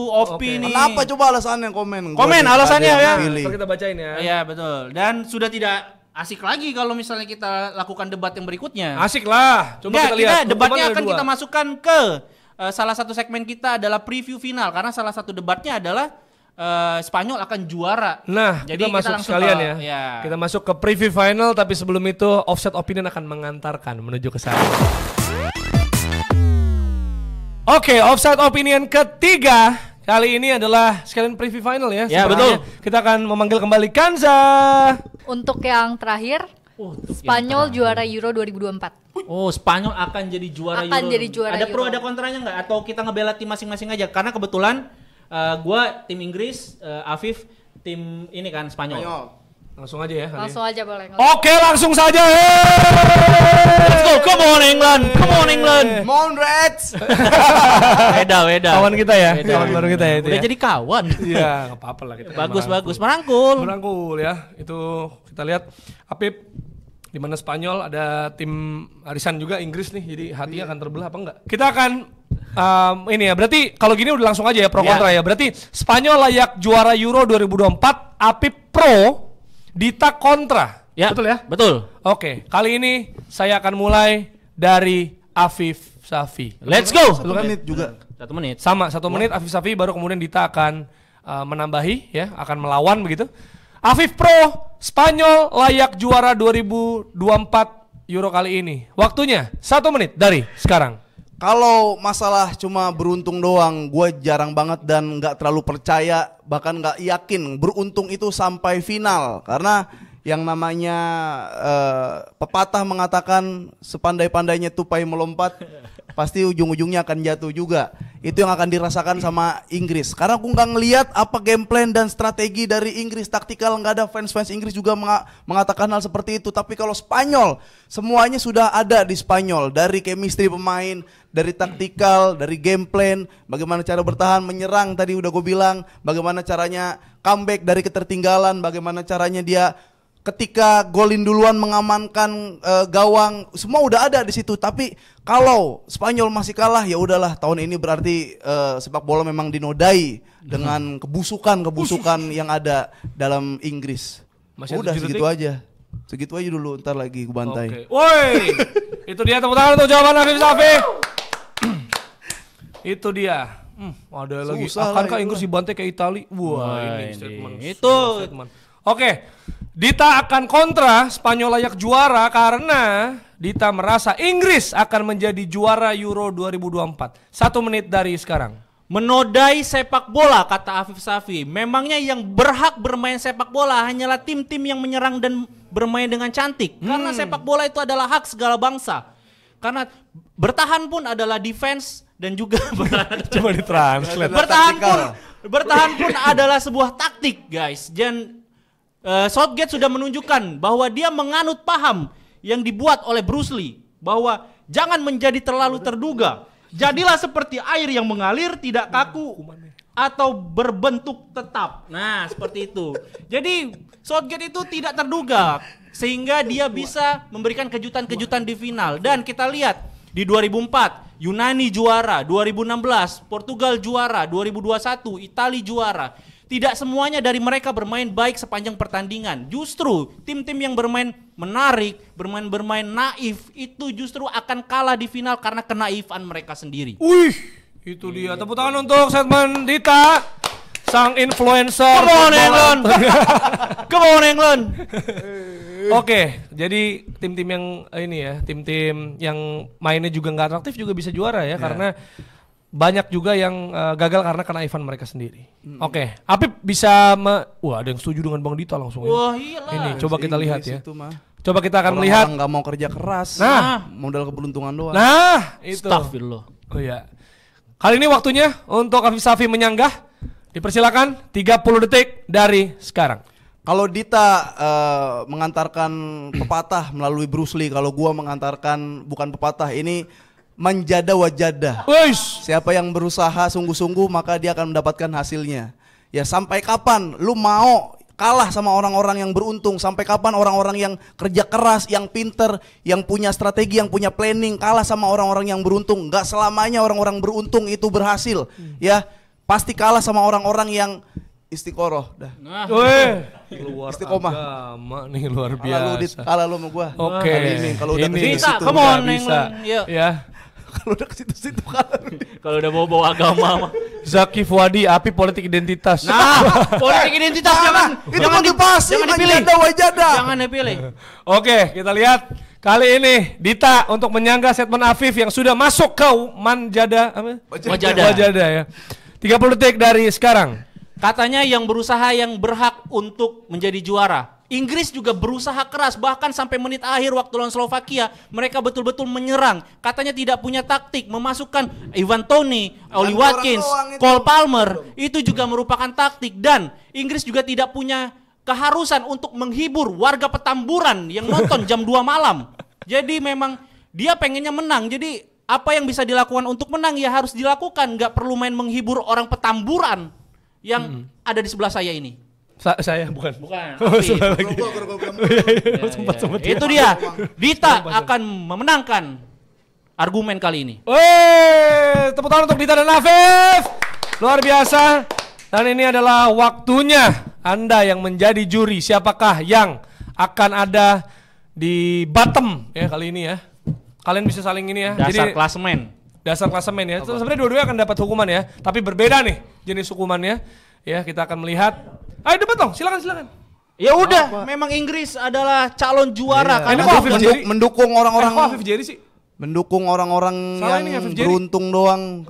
opini. Kenapa coba alasannya komen? Komen Gua alasannya ada yang ya. pilih. Ntar kita bacain ya. Iya, betul. Dan sudah tidak asik lagi kalau misalnya kita lakukan debat yang berikutnya. Asik lah. Coba Enggak, kita lihat. debatnya Hukuman akan ada kita 2. masukkan ke salah satu segmen kita adalah preview final karena salah satu debatnya adalah Spanyol akan juara. Nah, Jadi kita masuk langsung sekalian ke- ya. ya. Kita masuk ke preview final, tapi sebelum itu Offset Opinion akan mengantarkan menuju ke sana. Oke, Offset Opinion ketiga kali ini adalah sekalian preview final ya. Ya, Sebenarnya betul. Kita akan memanggil kembali Kanza. Untuk yang terakhir, Spanyol juara Euro 2024. Oh, Spanyol akan jadi juara Akan Euro. jadi juara Ada pro Euro. ada kontranya nggak? Atau kita ngebela tim masing-masing aja? Karena kebetulan gua tim Inggris, Afif tim ini kan Spanyol. Spanyol. Langsung aja ya kali Langsung aja boleh. Oke, langsung saja. Let's go, come on England, come on England. Mon Reds. Weda. Kawan kita ya, Beda. kawan baru kita ya itu Udah ya. jadi kawan. Iya, nggak apa-apa lah kita. Bagus, merangkul. Merangkul ya. Itu kita lihat Apip di mana Spanyol ada tim arisan juga Inggris nih. Jadi hatinya akan terbelah apa enggak? Kita akan ini ya. Berarti kalau gini udah langsung aja ya pro Ya. kontra ya. Berarti Spanyol layak juara Euro 2024, Apip pro, Dita kontra. Ya, Betul ya? Betul. Oke, kali ini saya akan mulai dari Afif Safi. Let's go. 1 menit juga. 1 menit. Sama 1 menit Afif Safi, baru kemudian Dita akan menambahi ya, akan melawan begitu. Afif pro, Spanyol layak juara 2024 Euro kali ini. Waktunya 1 menit dari sekarang. Kalau masalah cuma beruntung doang, gue jarang banget dan nggak terlalu percaya, bahkan nggak yakin beruntung itu sampai final. Karena yang namanya pepatah mengatakan sepandai-pandainya tupai melompat, pasti ujung-ujungnya akan jatuh juga. Itu yang akan dirasakan sama Inggris. Karena aku nggak ngelihat apa game plan dan strategi dari Inggris, taktikal nggak ada. Fans-fans Inggris juga mengatakan hal seperti itu. Tapi kalau Spanyol, semuanya sudah ada di Spanyol. Dari chemistry pemain, dari taktikal, dari game plan, bagaimana cara bertahan, menyerang tadi udah gue bilang, bagaimana caranya comeback dari ketertinggalan, bagaimana caranya dia ketika golin duluan mengamankan gawang, semua udah ada di situ. Tapi kalau Spanyol masih kalah, ya udahlah, tahun ini berarti sepak bola memang dinodai dengan kebusukan yang ada dalam Inggris. Masih Udah 7 segitu detik? aja. Segitu aja dulu, ntar lagi gue bantai. Oke. Woi, itu dia tepuk tangan untuk jawaban Afif Safi. Itu dia. Ada lagi. Susah Akankah lah Inggris dibantai kayak Itali? Wah, ini statement. Itu. Statement. Oke. Dita akan kontra Spanyol layak juara karena Dita merasa Inggris akan menjadi juara Euro 2024. 1 menit dari sekarang. Menodai sepak bola, kata Afif Safi. Memangnya yang berhak bermain sepak bola hanyalah tim-tim yang menyerang dan bermain dengan cantik. Karena sepak bola itu adalah hak segala bangsa. Karena bertahan pun adalah defense dan juga Coba ditranslate. bertahan pun adalah sebuah taktik, guys. Dan Southgate sudah menunjukkan bahwa dia menganut paham yang dibuat oleh Bruce Lee bahwa jangan menjadi terlalu terduga. Jadilah seperti air yang mengalir, tidak kaku atau berbentuk tetap. Nah, seperti itu. Jadi Southgate itu tidak terduga sehingga dia bisa memberikan kejutan-kejutan di final. Dan kita lihat di 2004 Yunani juara, 2016 Portugal juara, 2021 Italia juara. Tidak semuanya dari mereka bermain baik sepanjang pertandingan. Justru tim-tim yang bermain menarik, bermain naif itu justru akan kalah di final karena kenaifan mereka sendiri. Wih, itu dia. Tepuk tangan untuk statement Dita, sang influencer. Come on England. Come on England. Oke, jadi tim-tim yang ini ya, tim-tim yang mainnya juga nggak atraktif juga bisa juara ya, karena banyak juga yang gagal karena kenaifan mereka sendiri. Oke, Apip bisa wah, ada yang setuju dengan Bang Dita langsung ya. Wah, iyalah. Ini coba kita lihat ya. Itu mah. Coba kita akan Orang melihat. nggak mau kerja keras. Nah. Modal keberuntungan doang. Nah, itu. Astagfirullah. Oh iya. Kali ini waktunya untuk Afif Safi menyanggah. Dipersilakan 30 detik dari sekarang. Kalau Dita mengantarkan pepatah melalui Bruce Lee, kalau gua mengantarkan bukan pepatah, ini manjada wajada. Wush. Siapa yang berusaha sungguh-sungguh maka dia akan mendapatkan hasilnya. Ya sampai kapan lu mau kalah sama orang-orang yang beruntung? Sampai kapan orang-orang yang kerja keras, yang pinter, yang punya strategi, yang punya planning kalah sama orang-orang yang beruntung? Gak selamanya orang-orang beruntung itu berhasil. Ya pasti kalah sama orang-orang yang istiqoroh dah. Nah. Weh, luar Istiqomah. agama nih, luar Kalah biasa. kalah lu sama gua. Oke, Kalau udah ini ke Dita, situ come on bisa. England. Yuk. Ya. kalau udah ke situ kalah. Kalau udah bawa agama mah. Zaki Fuadi, api politik identitas. Nah, politik identitas jangan jangan dipilih. Wajada. Jangan dipilih. Oke, kita lihat kali ini Dita untuk menyanggah statement Afif yang sudah masuk ke manjada apa? Wajada ya. 30 detik dari sekarang. Katanya yang berusaha yang berhak untuk menjadi juara. Inggris juga berusaha keras, bahkan sampai menit akhir waktu lawan Slovakia mereka betul-betul menyerang. Katanya tidak punya taktik, memasukkan Ivan Toney, Oli Watkins, Cole Palmer, itu juga merupakan taktik. Dan Inggris juga tidak punya keharusan untuk menghibur warga Petamburan yang nonton jam 2 malam. Jadi memang dia pengennya menang. Jadi apa yang bisa dilakukan untuk menang ya harus dilakukan, nggak perlu main menghibur orang Petamburan yang ada di sebelah saya ini. Saya bukan. Sebelah lagi. Itu dia. Dita akan memenangkan argumen kali ini. Weh, tepuk tangan untuk Dita dan Afif. Luar biasa. Dan ini adalah waktunya Anda yang menjadi juri. Siapakah yang akan ada di bottom ya kali ini ya. Kalian bisa saling ini ya. Dasar Jadi klasemen. dasar klasemen ya. Sebenarnya dua-duanya akan dapat hukuman ya, tapi berbeda nih jenis hukumannya. Ya, kita akan melihat. Ayo debat dong, silakan. Ya udah, memang Inggris adalah calon juara Ini karena kok Afif Jerry? mendukung Kok orang-orang Afif Jerry sih? mendukung orang-orang Salah ini, yang Afif Jerry. beruntung doang.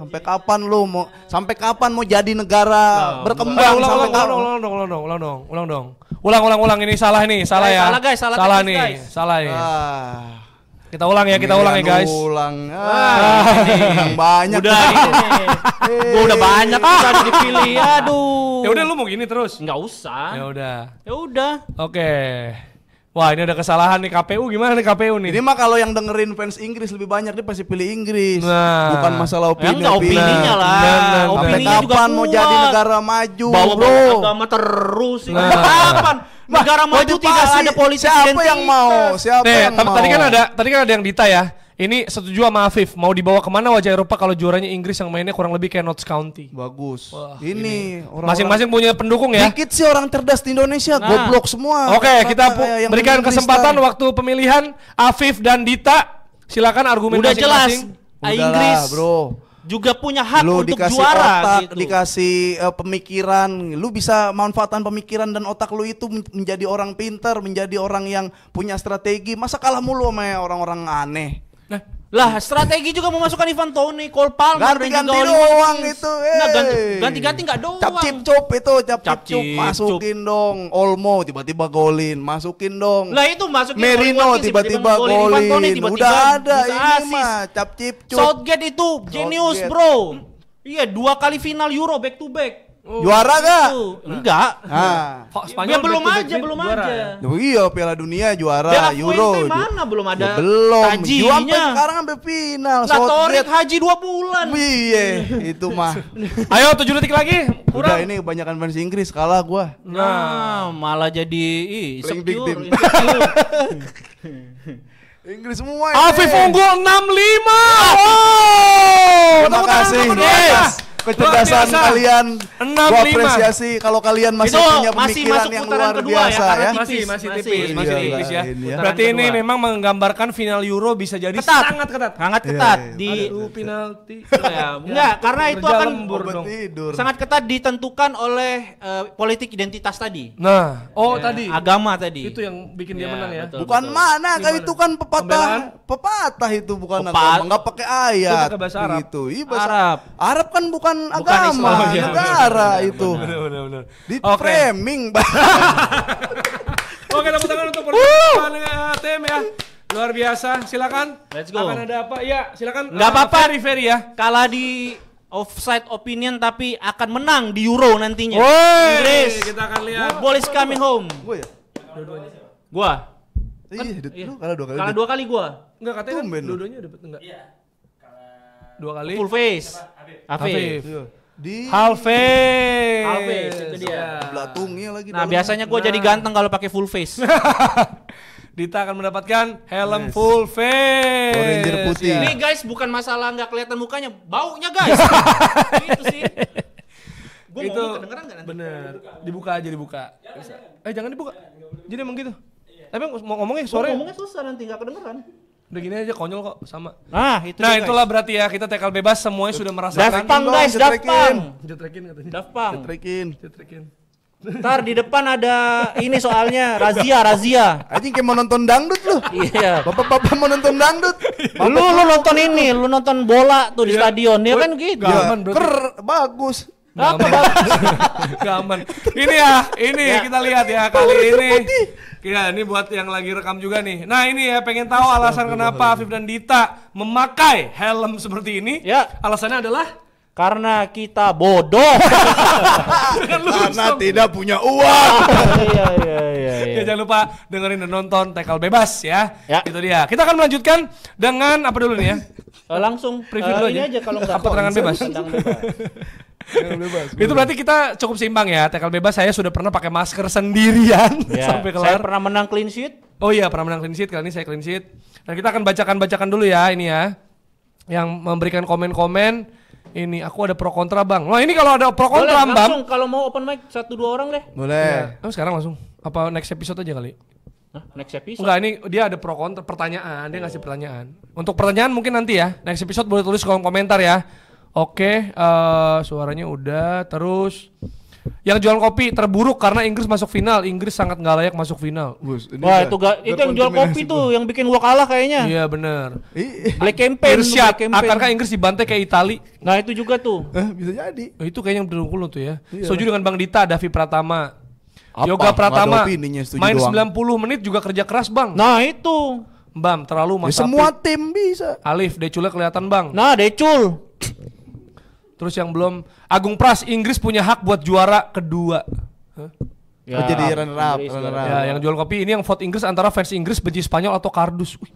Sampai kapan mau jadi negara berkembang? Sampai kapan? Ulang ini salah nih, salah ya. Salah, guys, salah Salah teknis, nih, guys. salah ya. Ah, Kita ulang ya guys. Ulang. ini. Banyak. Udah ini. Gua udah banyak udah dipilih. Aduh. Ya udah lu mau gini terus. Enggak usah. Ya udah. Ya udah. Oke. Wah, ini ada kesalahan nih KPU. Gimana nih KPU nih? Ini mah kalau yang dengerin fans Inggris lebih banyak dia pasti pilih Inggris. Nah. Bukan masalah Ya enggak opininya lah. Nah. Sampai Opininya juga kapan mau kuat. jadi negara maju, Bawa bro? agama terus. Nah. Kapan? Negara maju tidak ada politik Siapa yang mau? Siapa Nih, yang mau? tadi kan ada yang Dita ya. Ini setuju sama Afif. Mau dibawa kemana wajah Eropa kalau juaranya Inggris yang mainnya kurang lebih kayak Notts County? Bagus. Wah, ini orang-orang Masing-masing punya pendukung ya. dikit sih orang cerdas di Indonesia, Nah. goblok semua. Oke, kita Yang berikan Inggris kesempatan tar. waktu pemilihan Afif dan Dita. Silakan argumen Udah jelas. masing-masing. Udahlah, Inggris bro. juga punya hak Lu untuk dikasih juara otak, gitu. dikasih pemikiran, lu bisa manfaatkan pemikiran dan otak lu itu menjadi orang pintar, menjadi orang yang punya strategi. Masa kalah mulu sama orang-orang aneh? Lah, strategi juga memasukkan Ivan Toney, Cole Palmer dan Ganti-ganti juga doang Oliver itu. Nah, ganti-ganti enggak doang. Cap cip cup itu, cap Cap cip cup cip masukin dong. Olmo tiba-tiba golin, masukin dong. Lah itu masukin Merino Oli Watkins tiba-tiba ngegolin, Ivan Toney golin. tiba-tiba Udah ada bisa ini assist. mah cap cip cup. Southgate itu genius, Southgate. bro. Iya, 2 kali final Euro back to back. Juara gak? Enggak. Ah. Ya belum aja, belum aja. Iya, Piala Dunia juara, Piala Euro. Fuente mana belum ada Ya, belum. tajinya. Sampai sekarang sampai final. Lah Torik Southgate. haji 2 bulan. Iya, itu mah. Ayo 7 detik lagi. Udah Kurang. ini kebanyakan fans Inggris kalah gua. Nah, malah jadi Playing big team. insecure. Inggris semua Afif unggul 65. Terima kasih atas kecerdasan Luar biasa. kalian. 65. Gua apresiasi kalau kalian masih Itu punya masih pemikiran masuk yang putaran luar kedua biasa ya, karena ya. tipis. Masih Masih. tipis, masih Iya, tipis ya. ini ya. Berarti Putaran ini kedua. memang menggambarkan final Euro bisa jadi Ketat. sangat ketat. Sangat Iya, ketat iya. di Aduh, penalti. ya, enggak karena itu Kerja akan lembur Obat dong. tidur. sangat ketat ditentukan oleh politik identitas tadi. Nah, Ya, tadi. agama tadi. Itu yang bikin dia Ya, menang ya. betul. Bukan mana kan Gimana? itu kan Pembelaan? pepatah itu bukan Pepat- agama, enggak pakai ayat. pakai bahasa Arab. Gitu. Iya, bahasa Arab. Arab kan bukan Bukan agama, Islam. Oh, iya, negara itu. Benar. Di Oke. framing. Oke, tepuk tangan untuk perjumpaan dengan tim ya. Luar biasa. Silakan. Let's go. Akan ada apa? Ya, silakan. Nggak apa-apa. Ferry ya. Kalah di offside opinion tapi akan menang di Euro nantinya. Woi, Inggris. kita akan lihat. Ball is coming home. Gue ya? Gua. Iya, lu kalah 2 kali. Kalah 2 kali gua. Enggak katanya kan Tumben lu. dua-duanya dapat enggak? Iya. 2 kali. Full face. Afif. Afif. Iya. Di Half face. Half face, itu dia. belatungnya lagi. Nah, dalamnya. biasanya gua jadi ganteng kalau pakai full face. Dita akan mendapatkan helm full face. Power Ranger putih. Ya. Ini guys bukan masalah nggak kelihatan mukanya, baunya guys. Gitu sih. Gua Itu ngomong kedengeran nggak nanti? bener. Dibuka aja dibuka. Jangan dibuka. Jadi emang gitu. Tapi mau ngomongnya sore. Ngomongnya susah nanti nggak kedengeran. Udah gini aja konyol kok sama. Nah, itu Nah dia, itulah berarti ya kita tackle bebas semuanya sudah guys. Daft merasakan. Punk guys, Dong, Daft jetrekin. Punk. Jetrekin katanya. Daft Punk. Trekin. Jetrekin. Ntar di depan ada ini soalnya razia. Anjing kayak mau nonton dangdut lu. Iya. Bapak-bapak mau nonton dangdut. Lu nonton ini, lu nonton bola tuh di Iya. stadion, ya kan gitu. Gak aman berarti. Bagus. Apa bagus? Gak aman. Ini ya, ini Ya. kita lihat ya kali ini. Ya ini buat yang lagi rekam juga nih. Nah ini ya pengen tahu alasan kenapa Afif dan Dita memakai helm seperti ini. Ya. Alasannya adalah Karena kita bodoh. Karena tidak punya uang. Iya. ya jangan lupa dengerin dan nonton tackle bebas ya. Ya. Itu dia. Kita akan melanjutkan dengan apa dulu nih ya? Langsung Preview dulu ini aja. aja kalau nggak Apa tendangan bebas? Tendangan bebas. Itu berarti kita cukup seimbang ya. Tackle bebas saya sudah pernah pakai masker sendirian Ya, sampai saya kelar. pernah menang clean sheet. Oh iya, pernah menang clean sheet, kali ini saya clean sheet. Dan kita akan bacakan dulu ya ini ya. Yang memberikan komen-komen. Ini aku ada pro kontra bang. Wah ini kalau ada pro Boleh kontra bang. langsung kalau mau open mic 1-2 orang deh. Boleh. Oh, sekarang langsung. Apa next episode aja kali? Hah, next episode. Enggak, ini dia ada pro kontra pertanyaan. Dia ngasih pertanyaan. Untuk pertanyaan mungkin nanti ya. Next episode boleh tulis kolom komentar ya. Oke, suaranya udah. Terus yang jual kopi terburuk karena Inggris masuk final. Inggris sangat nggak layak masuk final. Wah, itu yang jual kopi tuh yang bikin gua kalah kayaknya. Iya benar. Black campaign. Irsyad, Black campaign. akankah Inggris dibantai kayak Itali? Nah, itu juga tuh. Bisa jadi. Oh, itu kayaknya yang berdengkul tuh ya. Iya. Setuju dengan Bang Dita, Davi Pratama. Apa? Yoga Nggak Pratama. ada opininya, setuju Main doang. 90 menit juga kerja keras, Bang. Nah, itu. Bam, terlalu Ya, Mas semua Apip. tim bisa. Alif, Decule kelihatan, Bang. Nah, Decul. Terus yang belum Agung Pras, Inggris punya hak buat juara kedua. Hah? Oh, jadi runner up, Inggris, runner juara. up. Ya, yang jual kopi ini yang vote Inggris antara fans Inggris benci Spanyol atau kardus. Wih,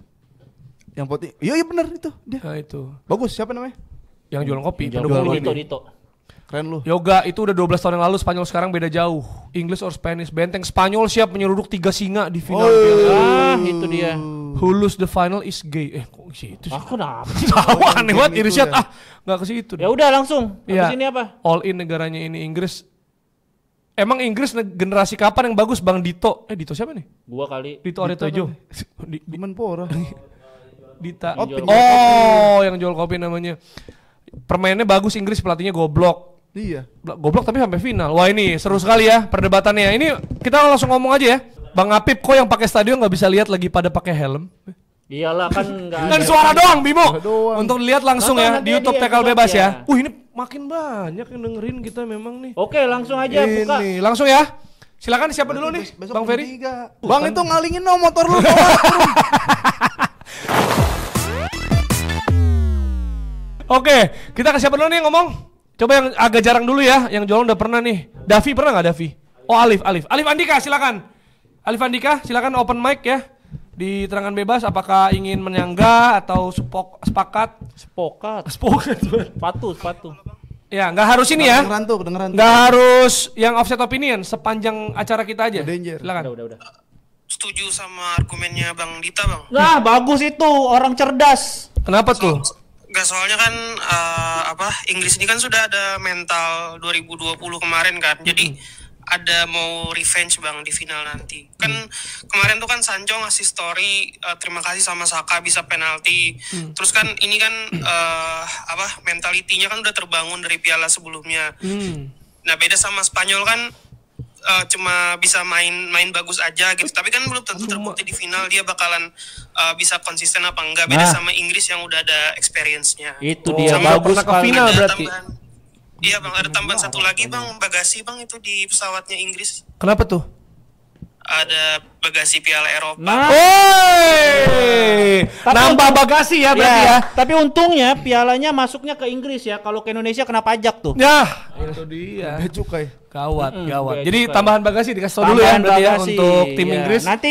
Yang putih. Iya benar itu dia. nah itu. Bagus, siapa namanya? Yang jual kopi, Jual pendukung lu kopi, ini. Dito. Keren lu. Yoga itu udah 12 tahun yang lalu, Spanyol sekarang beda jauh. English or Spanish, benteng Spanyol siap menyeruduk 3 singa di final. Ah, itu dia. Who lose the final is gay. Kok situ sih? Aku kenapa? Tahu aneh banget itu Irsyad ya. nggak ke situ. Ya udah langsung. Iya. Habis ini apa? All in negaranya ini Inggris. Emang Inggris generasi kapan yang bagus Bang Dito? Dito siapa nih? Gua kali. Dito Aretojo. Menpora. Dita. Yang jual Oh, yang jual kopi namanya. permainnya bagus, Inggris pelatihnya goblok. Iya. Goblok tapi sampai final. Wah ini seru sekali ya perdebatannya. Ini kita langsung ngomong aja ya. Bang Apip kok yang pakai stadion nggak bisa lihat lagi pada pakai helm? Iyalah kan nggak Kan ada. suara doang Bimo. doang. Untuk lihat langsung Nonton ya nanti di YouTube di Tekal episode Bebas ya. ya. Ini makin banyak yang dengerin kita memang nih. Oke, langsung aja buka. Ini langsung ya. Silakan siapa dulu nih? Besok Bang Ferry. 3. Bang itu ngalingin dong motor lu. Oke, kita ke siapa dulu nih yang ngomong? Coba yang agak jarang dulu ya, yang jualan udah pernah nih. Davi pernah nggak Davi? Oh Alif Andika silakan. Alif Andika silakan open mic ya. Diterangkan bebas apakah ingin menyangga atau sepakat? Sepokat. Sepakat. Sepatu. Ya, nggak harus ini ya. Kedengeran tuh. Nggak harus yang offset opinion sepanjang acara kita aja. Danger. Silakan. Udah. Setuju sama argumennya Bang Dita, Bang. Nah, bagus itu, orang cerdas. Kenapa tuh? Gak, soalnya kan Inggris ini kan sudah ada mental 2020 kemarin kan. Jadi ada mau revenge Bang di final nanti. Kan kemarin tuh kan Sancho ngasih story terima kasih sama Saka bisa penalti. Terus kan ini kan mentalitinya kan udah terbangun dari piala sebelumnya. Nah, beda sama Spanyol kan cuma bisa main bagus aja gitu, tapi kan belum tentu terbukti di final dia bakalan bisa konsisten apa enggak. Beda sama Inggris yang udah ada experience-nya. Itu dia Sama bagus pernah ke sekali. final Ada berarti. Iya Bang, ada tambahan satu lagi Bang, bagasi Bang itu di pesawatnya Inggris. Kenapa tuh? Ada bagasi Piala Eropa. Nah, Woi, nambah bagasi ya berarti ya. Tapi untungnya pialanya masuknya ke Inggris ya. Kalau ke Indonesia kena pajak tuh. Ya, itu dia. Bea cukai. Gawat. bea Jadi cukai. tambahan bagasi dikasih tau dulu ya Tambahan berarti ya bagasi. untuk tim Iya. Inggris. Nanti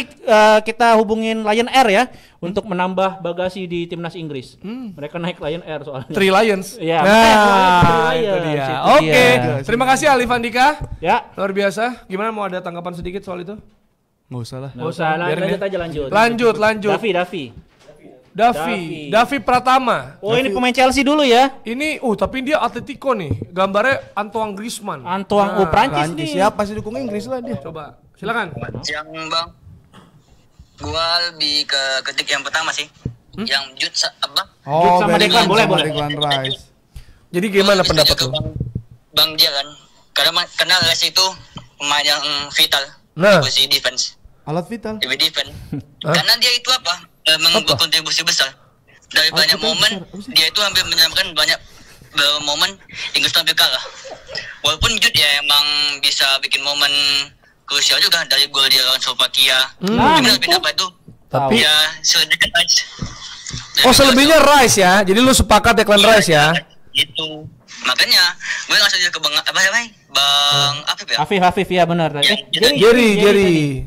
kita hubungin Lion Air ya untuk menambah bagasi di timnas Inggris. Mereka naik Lion Air soalnya. Three Lions. Iya, Nah, Three itu Lions, dia. itu Oke, dia. terima kasih Alif Andika. Ya, Luar biasa. Gimana mau ada tanggapan sedikit soal itu? Nggak usah lah. nggak usah Biarin lanjut ya. aja lanjut. Lanjut. Davi Pratama. Oh, ini pemain Chelsea dulu ya. Ini, tapi dia Atletico nih. Gambarnya Antoine Griezmann. Antoine Prancis nih. Siapa sih dukung Inggris lah dia? Coba, silakan. Yang Bang, gua lebih ke ketik yang pertama sih, yang Jude apa? Oh, sama Declan, boleh. Declan Rice. Jadi gimana Gua lebih pendapat setuju lu? ke Bang dia kan, karena Rice itu pemain yang vital Nah. di posisi defense, Alat vital. lebih defense. Hah? Karena dia itu berkontribusi besar dari banyak momen. Dia itu hampir menyelamatkan banyak momen Inggris hampir kalah. Walaupun Jude ya emang bisa bikin momen krusial juga dari gol dia lawan Slovakia. Gimana pendapat itu? Tapi Ya sedikit aja. oh selebihnya Rice ya. Jadi lu sepakat Declan Rice ya. Itu makanya gue langsung ke Bang Bang Afif ya. Hafif ya benar. Jerry.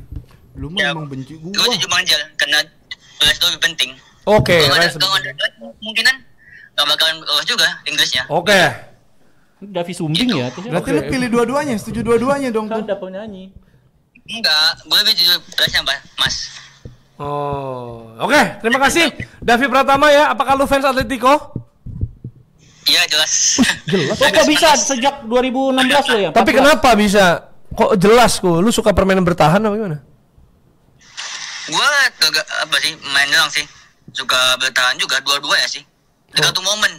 Lu mah Ya, emang benci gue gua. setuju Bang Jal karena Rice itu lebih penting. Oke, Kalau Rice. ada kemungkinan nggak bakalan lolos juga Inggrisnya. Oke. Davi Sumbing ya. Berarti lu pilih dua-duanya, setuju dua-duanya dong tuh. Ada penyanyi. Enggak, gue lebih jujur Rice yang Mas. Oh, oke. Terima kasih Davi Pratama ya. Apakah lu fans Atletico? Iya jelas. Oh, kok bisa sejak 2016 lo ya? Tapi 14? kenapa bisa? Kok jelas kok? Lu suka permainan bertahan apa gimana? Gue agak apa sih main doang sih. Suka bertahan juga dua-dua ya sih. Tergantung momen.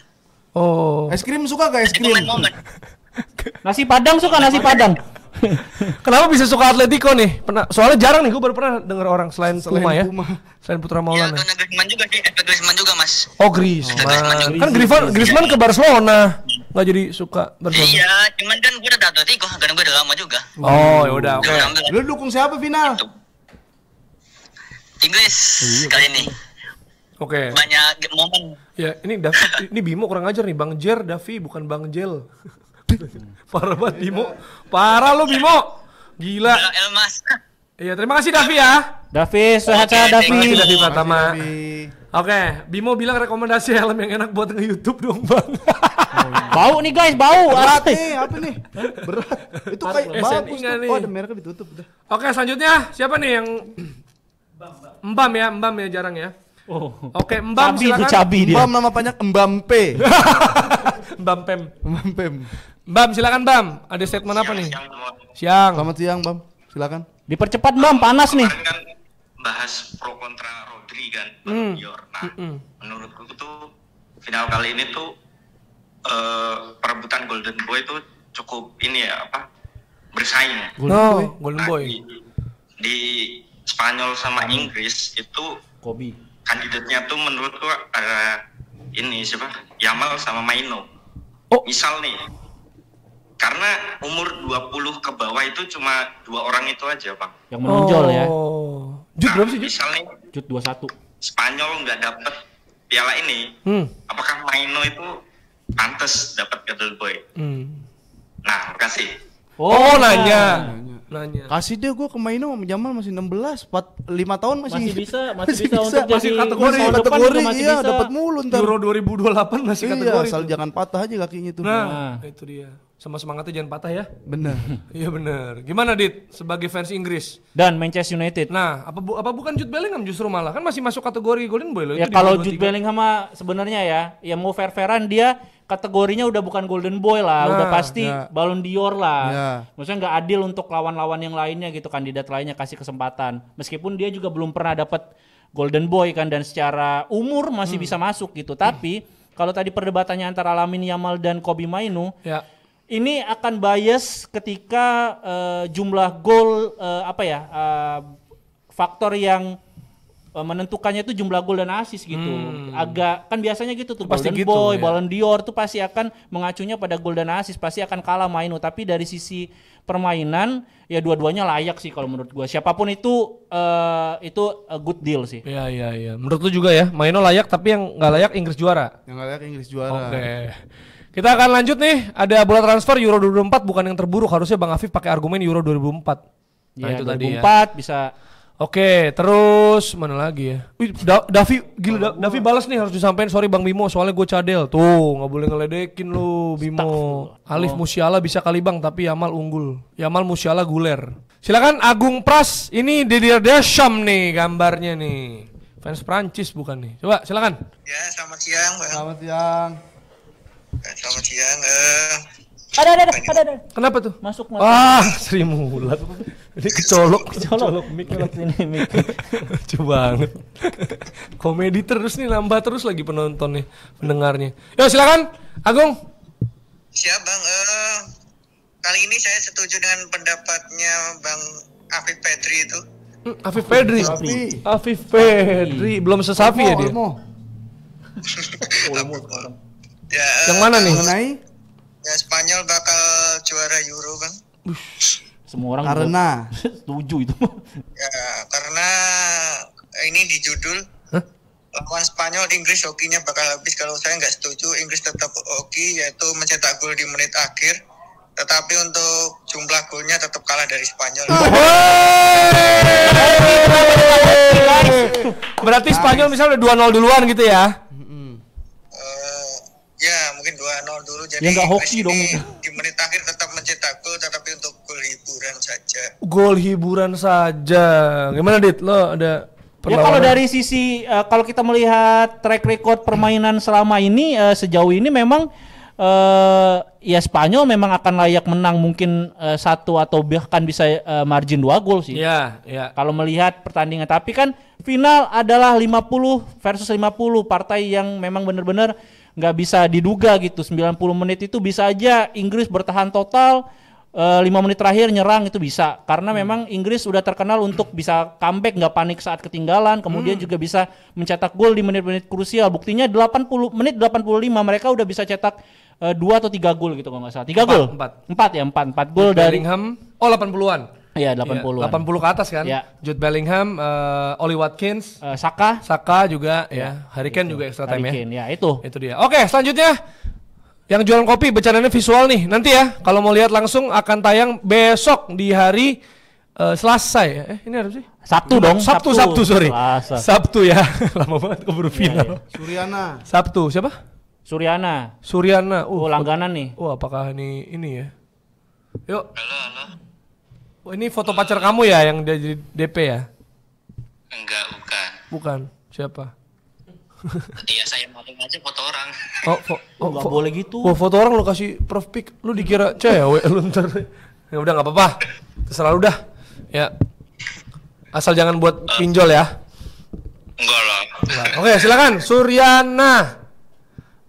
Oh. Es krim suka gak es Jadi krim? main momen. Nasi Padang suka nasi Padang. Kenapa bisa suka Atletico nih? Soalnya jarang nih gue baru pernah denger orang selain Puma ya. Selain Putra Ya Maulana. karena Griezmann juga sih. Efek Griezmann juga Mas. Oh, Griezmann. Griezmann. Kan Griezmann ke Barcelona. Nggak jadi suka Barcelona. Iya, cuman kan gue udah tahu Atletico karena gue udah lama juga. Oh, ya udah oke. Udah ngambil Lu dukung siapa final? Inggris kali ini. Oke. Banyak momen. Ya, ini Bimo kurang ajar nih, Bang Jer, Davi bukan Bang Jel. Parah banget Bimo. Parah lu Bimo. Gila. Elmas. Iya, terima kasih Davi ya. Davi, sehat-sehat Oke, Terima kasih Davi. Davi Pratama. Davi. Oke, Bimo bilang rekomendasi helm yang enak buat nge-YouTube dong, Bang. Bau nih guys, bau. Berat nih, apa nih? Berat. Itu kayak SNI bagus nggak tuh. nih? Oh, ada mereknya ditutup udah. Oke, selanjutnya siapa nih yang Mbam ya jarang ya. Oh. Oke, Mbam Cabi itu silakan. cabi dia. Mbam nama panjang Mbampe. Mbam Pem. Mbam. Mbam silakan Mbam. Ada statement apa nih? Yang mau Siang. Selamat siang, Bam. Silakan. Dipercepat Bang, panas nih. kemarin kan bahas pro kontra Rodri kan, Ballon d'Or. Nah, menurutku tuh final kali ini tuh perebutan Golden Boy itu cukup ini ya bersaing. Golden Boy. Di Spanyol sama Inggris itu Kobe. Kandidatnya tuh menurutku ada ini siapa? Yamal sama Maino. Misal nih, karena umur 20 ke bawah itu cuma 2 orang itu aja, Bang. Yang menonjol ya. Jut berapa sih, Jut? Misal nih, Jut 21. Spanyol nggak dapet piala ini, apakah Maino itu pantas dapat Golden Boy? Nah, makasih. Nanya. Kasih dia gue ke Maino sama Jamal masih 16, 5 tahun masih bisa untuk Masih jadi kategori iya dapat mulu ntar. Euro 2028 masih kategori. Asal jangan patah aja kakinya tuh. Nah, itu dia. Sama semangatnya jangan patah ya. Bener. Iya bener. Gimana Dit sebagai fans Inggris? Dan Manchester United. Nah, apa bukan Jude Bellingham justru malah kan masih masuk kategori Golden Boy loh. Ya kalau Jude Bellingham sebenarnya ya mau fair-fairan dia kategorinya udah bukan Golden Boy lah, udah pasti Ballon d'Or lah. Maksudnya nggak adil untuk lawan-lawan yang lainnya gitu, kandidat lainnya kasih kesempatan. Meskipun dia juga belum pernah dapat Golden Boy kan, dan secara umur masih bisa masuk gitu. Tapi kalau tadi perdebatannya antara Lamine Yamal dan Kobbie Mainoo, ini akan bias ketika jumlah gol faktor yang menentukannya itu jumlah gol dan assist gitu. Agak kan biasanya gitu tuh pasti Golden gitu, Boy, ya. Ballon d'Or tuh pasti akan mengacunya pada gol dan assist, pasti akan kalah Mainoo. Tapi dari sisi permainan ya dua-duanya layak sih kalau menurut gua. Siapapun itu a good deal sih. Iya. Menurut lu juga ya, Mainoo layak tapi yang nggak layak Inggris juara. Yang nggak layak Inggris juara. Oke. Kita akan lanjut nih, ada bola transfer Euro 2024 bukan yang terburuk, harusnya Bang Afif pakai argumen Euro 2004. Nah Ya, itu 2004 tadi ya. bisa. Oke, terus mana lagi ya? Wih, Davi gila, Davi balas nih, harus disampaikan sorry Bang Bimo soalnya gue cadel. Tuh, nggak boleh ngeledekin lu Bimo. Alif Musiala bisa kali Bang, tapi Yamal unggul. Yamal Musiala guler. Silakan Agung Pras, ini Didier Deschamps nih gambarnya nih. Fans Prancis bukan nih. Coba silakan. Ya, selamat siang, Bang. Selamat siang. Selamat siang. Ada. Kenapa tuh? Masuk. Sri Mulat. Ini kecolok mic. Ini mic. Lucu banget. Komedi terus nih, nambah terus lagi penonton nih, pendengarnya. Yo silakan, Agung. Siap, Bang. Kali ini saya setuju dengan pendapatnya Bang Afif Pedri itu. Afif Pedri. Belum sesafi ya dia. Ya, Yang mana nih? Mengenai ya Spanyol bakal juara Euro, Bang. Semua orang karena setuju itu. Ya, karena ini di judul lawan Spanyol Inggris hokinya bakal habis. Kalau saya nggak setuju, Inggris tetap hoki, yaitu mencetak gol di menit akhir. Tetapi untuk jumlah golnya tetap kalah dari Spanyol. Berarti Spanyol misalnya udah 2-0 duluan gitu ya? Ya mungkin 2-0 dulu. Jadi Ya, nggak Inggris hoki dong ini itu. di menit akhir tetap mencetak gol, tetapi untuk gol hiburan saja. Gol hiburan saja. Gimana Dit? Lo ada Ya kalau dari sisi kalau kita melihat track record permainan selama ini sejauh ini memang ya Spanyol memang akan layak menang, mungkin 1 atau bahkan bisa margin 2 gol sih. Iya. Kalau melihat pertandingan, tapi kan final adalah 50 versus 50, partai yang memang benar-benar nggak bisa diduga gitu. 90 menit itu bisa aja Inggris bertahan total, 5 menit terakhir nyerang itu bisa, karena memang Inggris udah terkenal untuk bisa comeback, nggak panik saat ketinggalan, kemudian juga bisa mencetak gol di menit-menit krusial. Buktinya 80 menit 85 mereka udah bisa cetak 2 atau 3 gol gitu kalau nggak salah. 3 gol? 4 gol dari Bellingham. Oh 80-an. Iya 80-an. 80 ke atas kan? Ya. Jude Bellingham, Oli Watkins, Saka juga ya. Harry Kane juga extra time Harry Kane, ya itu. Itu dia. Oke, selanjutnya yang jualan kopi bercandanya visual nih. Nanti ya kalau mau lihat langsung akan tayang besok di hari Selasa ya. Ini apa sih? Sabtu dong. Sabtu sorry. Selasa. Sabtu ya. Lama banget keburu final. Suryana. Sabtu siapa? Suryana. Oh, langganan nih. Oh, apakah ini ya? Yuk. Halo. Oh, ini foto pacar kamu ya yang dia jadi DP ya? Enggak, bukan. Bukan. Siapa? Iya, saya maling aja foto orang. Nggak boleh gitu. Oh, foto orang lu kasih prof pic, lu dikira cewek lu ntar. Ya udah nggak apa-apa. Terserah lu dah. Ya. Asal jangan buat pinjol ya. Enggak lah. Oke, silakan Suryana.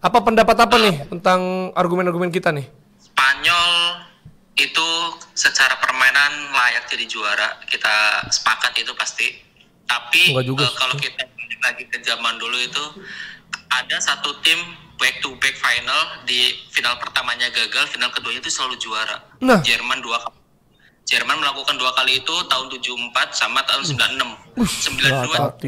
Apa pendapat apa nih tentang argumen-argumen kita nih? Spanyol itu secara permainan layak jadi juara, kita sepakat itu pasti. Tapi kalau kita balik lagi ke zaman dulu itu ada satu tim back to back final, di final pertamanya gagal, final keduanya itu selalu juara. Nah. Jerman 2 kali. Jerman melakukan 2 kali itu tahun 74 sama tahun 96. 92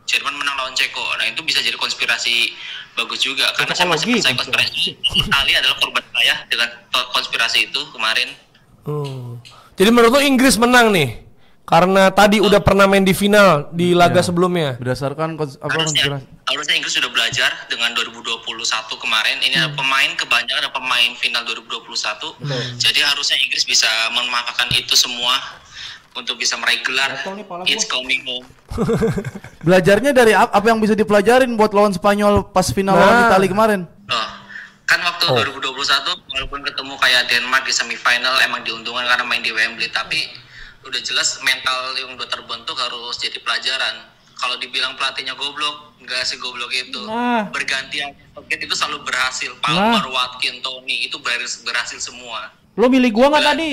Jerman menang lawan Ceko. Nah, itu bisa jadi konspirasi bagus juga karena saya masih percaya konspirasi. Italia adalah korban saya dengan konspirasi itu kemarin. Jadi menurut lo Inggris menang nih? Karena tadi udah pernah main di final di laga sebelumnya. Berdasarkan harusnya Inggris sudah belajar dengan 2021 kemarin. Ini ada pemain kebanyakan ada pemain final 2021. Jadi harusnya Inggris bisa memanfaatkan itu semua untuk bisa meraih gelar. It's coming home. Belajarnya dari apa yang bisa dipelajarin buat lawan Spanyol pas final lawan Italia kemarin? Kan waktu 2021 walaupun ketemu kayak Denmark di semifinal emang diuntungkan karena main di Wembley, tapi udah jelas mental yang udah terbentuk harus jadi pelajaran. Kalau dibilang pelatihnya goblok, enggak sih goblok itu. Bergantian itu selalu berhasil. Palmer, Watkins, Tony itu berhasil semua. Lo milih gua nggak tadi?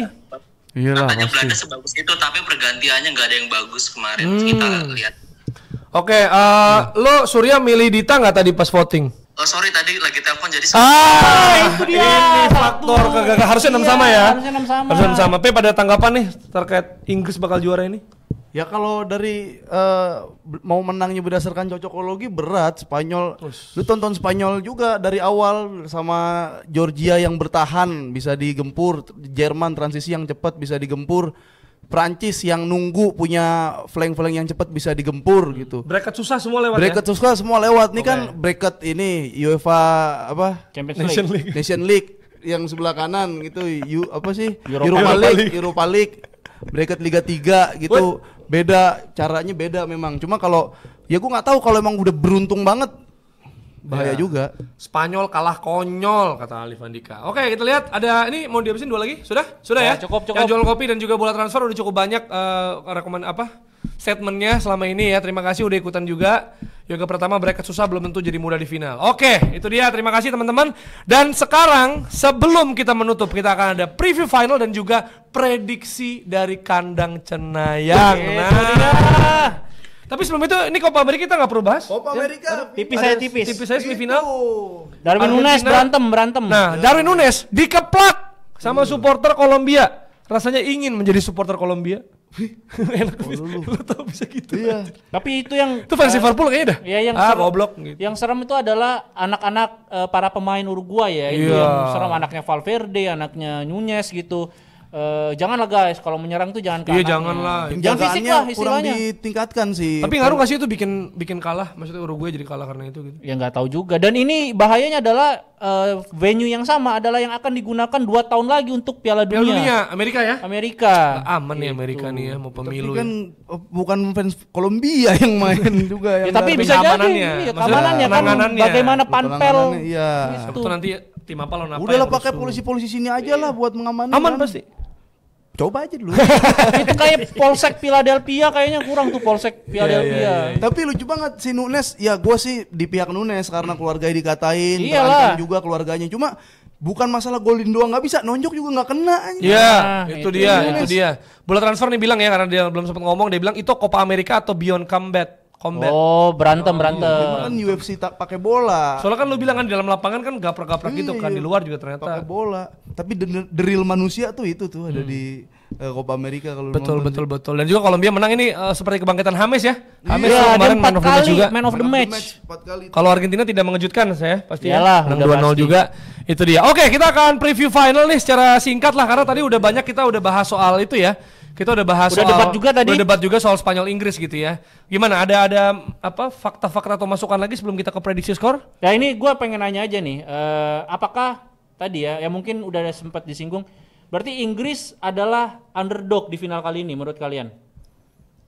Iyalah, katanya Belanda sebagus itu, tapi pergantiannya nggak ada yang bagus kemarin. Kita lihat. Oke, lo Surya milih Dita nggak tadi pas voting? Oh sorry tadi lagi telepon jadi itu dia. Ini faktor kegagalan. Harusnya 6 sama ya. Harusnya 6 sama. Harusnya 6 sama. P pada tanggapan nih terkait Inggris bakal juara ini? Ya kalau dari mau menangnya berdasarkan cocokologi berat. Spanyol, lu tonton Spanyol juga dari awal sama Georgia yang bertahan bisa digempur, Jerman transisi yang cepat bisa digempur, Prancis yang nunggu punya flank-flank yang cepat bisa digempur gitu. Bracket susah semua lewat bracket susah semua lewat. Nih kan bracket ini UEFA apa? Nation League yang sebelah kanan gitu. Apa sih? Europa League. Bracket Liga 3 gitu. Beda, caranya beda memang. Cuma kalau ya gua nggak tahu kalau emang udah beruntung banget. Bahaya juga. Spanyol kalah konyol kata Alif Andika. Oke, kita lihat ada ini mau dihabisin 2 lagi? Sudah ya? Cukup. Yang jual kopi dan juga bola transfer udah cukup banyak statementnya selama ini ya. Terima kasih udah ikutan juga. Yoga pertama bracket susah belum tentu jadi mudah di final. Oke, itu dia. Terima kasih teman-teman. Dan sekarang sebelum kita menutup kita akan ada preview final dan juga prediksi dari kandang Cenayang. Tapi sebelum itu ini Copa America kita nggak perlu bahas. Copa America tipis saya semifinal. Darwin Nunes berantem. Nah, Darwin Nunes dikeplak sama supporter Kolombia. Rasanya ingin menjadi supporter Kolombia. Enak lu tau bisa gitu. Iya. Tapi itu yang itu fans Liverpool kayaknya dah. Ya yang goblok gitu. Yang serem itu adalah anak-anak para pemain Uruguay ya. Itu yang serem, anaknya Valverde, anaknya Nunes gitu. Janganlah guys, kalau menyerang tuh jangan ke anaknya. janganlah. Jangan fisik lah istilahnya. Kurang ditingkatkan sih. Tapi ngaruh nggak sih itu bikin kalah? Maksudnya Uruguay jadi kalah karena itu gitu. Ya nggak tahu juga. Dan ini bahayanya adalah venue yang sama adalah yang akan digunakan 2 tahun lagi untuk Piala Dunia. Amerika ya? Amerika. Aman nih Amerika nih ya mau pemilu. Tapi kan bukan fans Kolombia yang main juga yang tapi bisa jadi keamanannya kan bagaimana panpel. Iya. Itu nanti tim apa lawan apa? Udahlah pakai polisi-polisi sini aja lah buat mengamankan. Aman pasti. Coba aja dulu. Itu kayak Polsek Philadelphia kayaknya kurang tuh Polsek Philadelphia. Tapi lucu banget si Nunes. Ya gue sih di pihak Nunes karena keluarganya dikatain, Iyalah. terancam juga keluarganya. Cuma bukan masalah golin doang, nggak bisa nonjok juga nggak kena. Iya, itu dia. Bola transfer nih bilang ya karena dia belum sempat ngomong, dia bilang itu Copa America atau Beyond Combat. Oh, berantem. Kan UFC tak pakai bola. Soalnya kan lu bilang kan di dalam lapangan kan gaprak-gaprak gitu kan, di luar juga ternyata pakai bola. Tapi the real manusia tuh itu tuh ada di Copa America kalau betul. Dan juga Kolombia menang ini seperti kebangkitan James ya. James Iya, kemarin dia 4 kali man of the match. 4 kali. Kalau Argentina tidak mengejutkan saya pasti Iyalah, menang 2-0 pasti. juga. Itu dia. Oke, kita akan preview final nih secara singkat lah karena tadi udah banyak kita udah bahas soal itu ya. Kita udah bahas soal debat juga tadi. Udah debat juga soal Spanyol Inggris gitu ya. Gimana? Ada apa fakta-fakta atau masukan lagi sebelum kita ke prediksi skor? Ya ini gue pengen nanya aja nih, apakah tadi ya yang mungkin udah sempat disinggung, berarti Inggris adalah underdog di final kali ini menurut kalian?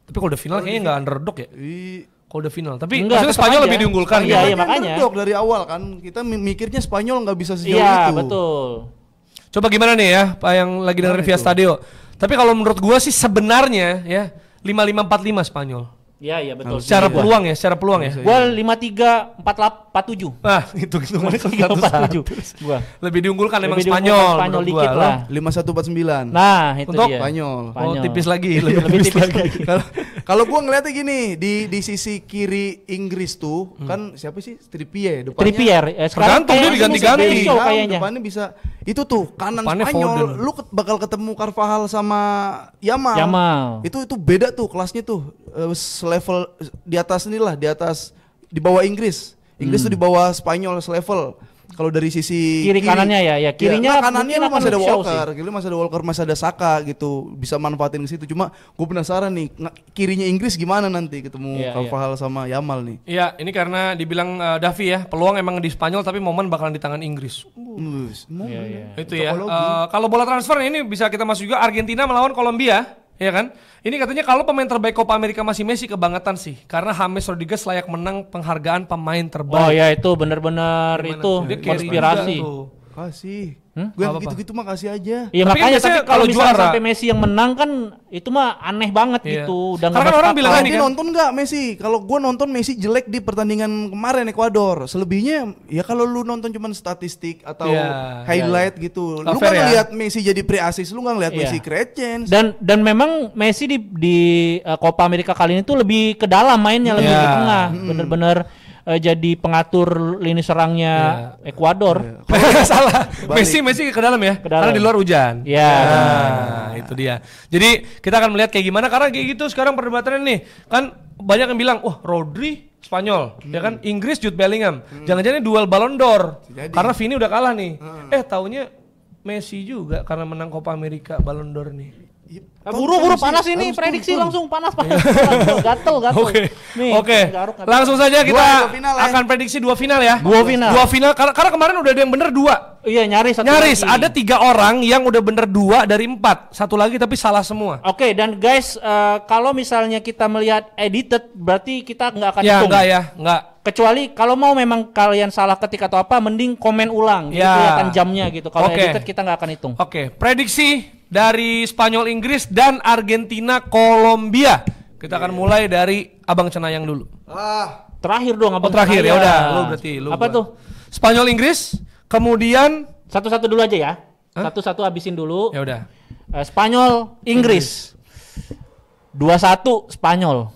Tapi kalau udah final kayaknya nggak underdog ya. Kalau udah final, tapi Enggak, maksudnya Spanyol aja. lebih diunggulkan. Iya, gitu. iya makanya. Underdog dari awal kan. Kita mikirnya Spanyol nggak bisa sejauh Iya itu. betul. Coba gimana nih ya, Pak yang lagi dengerin via Stadio. Tapi kalau menurut gua sih sebenarnya ya 5-5-4-5 Spanyol. Iya betul. Secara peluang ya. Gua 53-47. Ah, itu mana ke 47. Gua. Lebih diunggulkan emang Lebih Spanyol. Spanyol menurut dikit gua. lah. 5149. Nah, itu Untuk dia. Spanyol. Oh, tipis lagi, Lebih tipis lagi. Kalau gua ngeliatnya gini, di sisi kiri Inggris tuh kan siapa sih? Trippier depannya. Trippier. Sekarang Tergantung dia kayaknya diganti-ganti. Besok kayaknya. Depannya bisa itu tuh kanan Depannya Spanyol. Foden. Lu bakal ketemu Carvajal sama Yamal. Itu beda tuh kelasnya tuh. Selevel di atas inilah, di bawah Inggris. Inggris tuh di bawah Spanyol selevel. Kalau dari sisi Kiri kanannya ya, kirinya nah, kanannya lu mungkin masih ada akan Walker, masih ada Saka gitu, bisa manfaatin ke situ. Cuma gue penasaran nih, kirinya Inggris gimana nanti ketemu Carvajal sama Yamal nih. Iya, ini karena dibilang Davi ya, peluang emang di Spanyol tapi momen bakalan di tangan Inggris. Itu ya. Kalau bola transfer ini bisa kita masuk juga Argentina melawan Kolombia, ya kan? Ini katanya kalau pemain terbaik Copa America masih Messi, kebangetan sih. Karena James Rodriguez layak menang penghargaan pemain terbaik. Oh ya itu benar-benar itu Dia carry konspirasi. juga tuh. Kasih. Gue gitu-gitu mah kasih aja. Iya Tapi makanya biasanya tapi kalau misalnya juara- sampai Messi yang menang kan itu mah aneh banget Iya. gitu. Udah Karena nggak kan orang masuk bilang akal. ini Dia kan. nonton nggak Messi? Kalau gue nonton Messi jelek di pertandingan kemarin Ekuador. Selebihnya ya kalau lu nonton cuman statistik atau Iya, highlight gitu. Nggak Lu fair nggak ya. ngeliat Messi jadi pre-assist, lu nggak ngeliat Iya. Messi create chance. Dan memang Messi di Copa America kali ini tuh lebih ke dalam mainnya, lebih Iya. ke tengah. Bener-bener jadi pengatur lini serangnya Ekuador. Salah. Messi ke dalam ya. Ke dalam. Karena di luar hujan. Iya. Nah, itu dia. Jadi kita akan melihat kayak gimana karena kayak gitu sekarang perdebatannya nih. Kan banyak yang bilang, "Wah, Rodri Spanyol." Ya kan? Inggris Jude Bellingham. Jangan-jangan ini duel Ballon d'Or. Karena Vini udah kalah nih. Taunya Messi juga karena menang Copa America Ballon d'Or nih. Buru-buru panas ini prediksi langsung panas. Gatel. Oke. Nih, garuk. Langsung saja kita Dua final ya. akan prediksi 2 final ya. Dua final. 2 final karena kemarin udah ada yang bener 2. Iya nyaris satu Nyaris lagi. ada 3 orang yang udah bener 2 dari 4. Satu lagi tapi salah semua. Oke, dan guys, kalau misalnya kita melihat edited, berarti kita nggak akan Ya hitung. enggak. Kecuali kalau mau memang kalian salah ketik atau apa, mending komen ulang, gitu Ya. kelihatan jamnya gitu. Kalau Oke. edited kita nggak akan hitung. Oke, prediksi dari Spanyol Inggris dan Argentina Kolombia. Kita akan mulai dari Abang Cenayang dulu. Terakhir dong, Oh terakhir ya udah, lu berarti lu. Apa gua. tuh? Spanyol Inggris, kemudian Satu-satu dulu aja ya. Satu-satu habisin dulu. ya udah. Spanyol Inggris. 2-1 Spanyol.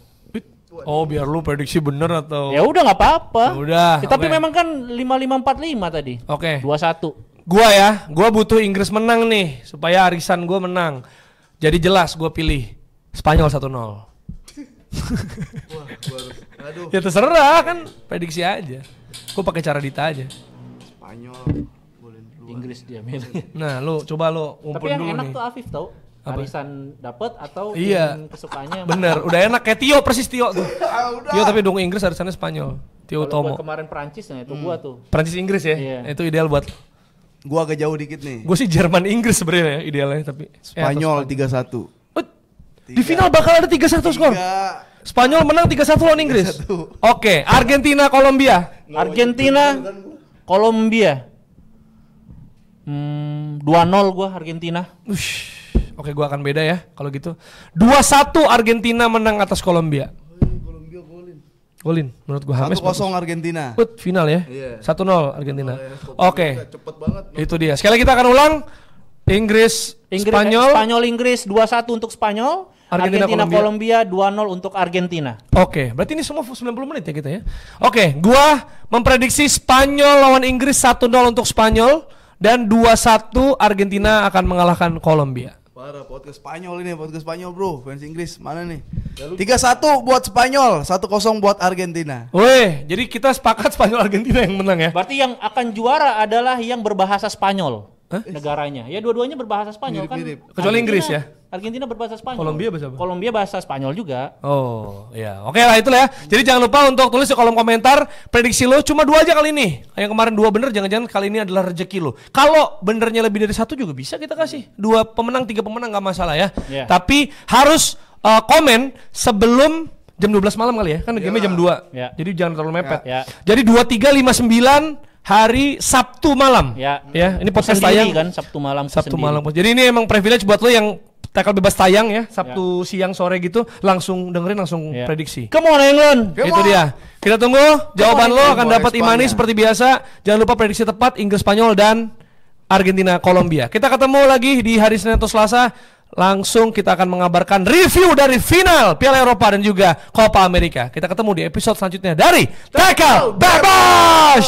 Oh, biar lu prediksi bener atau Ya udah nggak apa-apa. Ya udah, Tapi oke. memang kan 5-5-4-5 tadi. Oke. 2-1. Gua butuh Inggris menang nih supaya arisan gua menang. Jadi jelas gua pilih Spanyol 1-0. Ya terserah kan, prediksi aja. Gua pakai cara Dita aja. Spanyol. Inggris dia milih. Nah, lu coba lu Tapi ngumpulin yang dulu enak nih. tuh Afif tau. Apa? Arisan dapat atau Iya. tim kesukaannya. Bener, udah enak kayak Tio, persis Tio tuh. Tio tapi dukung Inggris arisannya Spanyol. Tio Kalau buat Tomo. kemarin Prancis nah itu gua tuh. Prancis Inggris ya. Iya. Itu ideal buat. Gua agak jauh dikit nih. Gue sih Jerman Inggris sebenarnya idealnya tapi Spanyol atau 3-1. Di final bakal ada 3-1 skor. Spanyol menang 3-1 lawan Inggris. Oke, Argentina Kolombia. Argentina Kolombia. 2-0 gua Argentina. Oke, gua akan beda ya kalau gitu. 2-1 Argentina menang atas Kolombia. Golin menurut gua James 1-0 Argentina. final ya. Iya. 1-0 Argentina. Oke. Cepet banget. Itu dia. Sekali lagi kita akan ulang. Inggris Spanyol. Spanyol Inggris 2-1 untuk Spanyol. Argentina, Argentina Kolombia 2-0 untuk Argentina. Oke, berarti ini semua 90 menit ya kita ya. Oke, gua memprediksi Spanyol lawan Inggris 1-0 untuk Spanyol dan 2-1 Argentina akan mengalahkan Kolombia. Parah, podcast Spanyol bro, fans Inggris mana nih? 3-1 buat Spanyol, 1-0 buat Argentina. Weh, jadi kita sepakat Spanyol Argentina yang menang ya. Berarti yang akan juara adalah yang berbahasa Spanyol. Negaranya. Ya dua-duanya berbahasa Spanyol Mirip-mirip. kan. Kecuali Argentina- Inggris ya? Argentina berbahasa Spanyol. Kolombia bahasa apa? Kolombia bahasa Spanyol juga. Oh, ya. Oke lah itulah ya. Jadi jangan lupa untuk tulis di kolom komentar prediksi lo cuma 2 aja kali ini. Yang kemarin 2 bener, jangan-jangan kali ini adalah rezeki lo. Kalau benernya lebih dari 1 juga bisa kita kasih. 2 pemenang, 3 pemenang nggak masalah ya. Yeah. Tapi harus komen sebelum jam 12 malam kali ya. Kan game jam 2. Ya. Jadi jangan terlalu mepet. Ya. Jadi 2359 hari Sabtu malam. Ya. Ya, ini podcast Sendiri tayang kan Sabtu malam. Sabtu sendiri. malam. Jadi ini emang privilege buat lo yang tackle bebas tayang ya, Sabtu siang sore gitu, langsung dengerin langsung prediksi. Come on England. Itu dia. Kita tunggu jawaban lo akan dapat Imani seperti biasa. Jangan lupa prediksi tepat Inggris, Spanyol dan Argentina, Kolombia. Kita ketemu lagi di hari Senin atau Selasa. Langsung kita akan mengabarkan review dari final Piala Eropa dan juga Copa America. Kita ketemu di episode selanjutnya dari Tackle Bebas.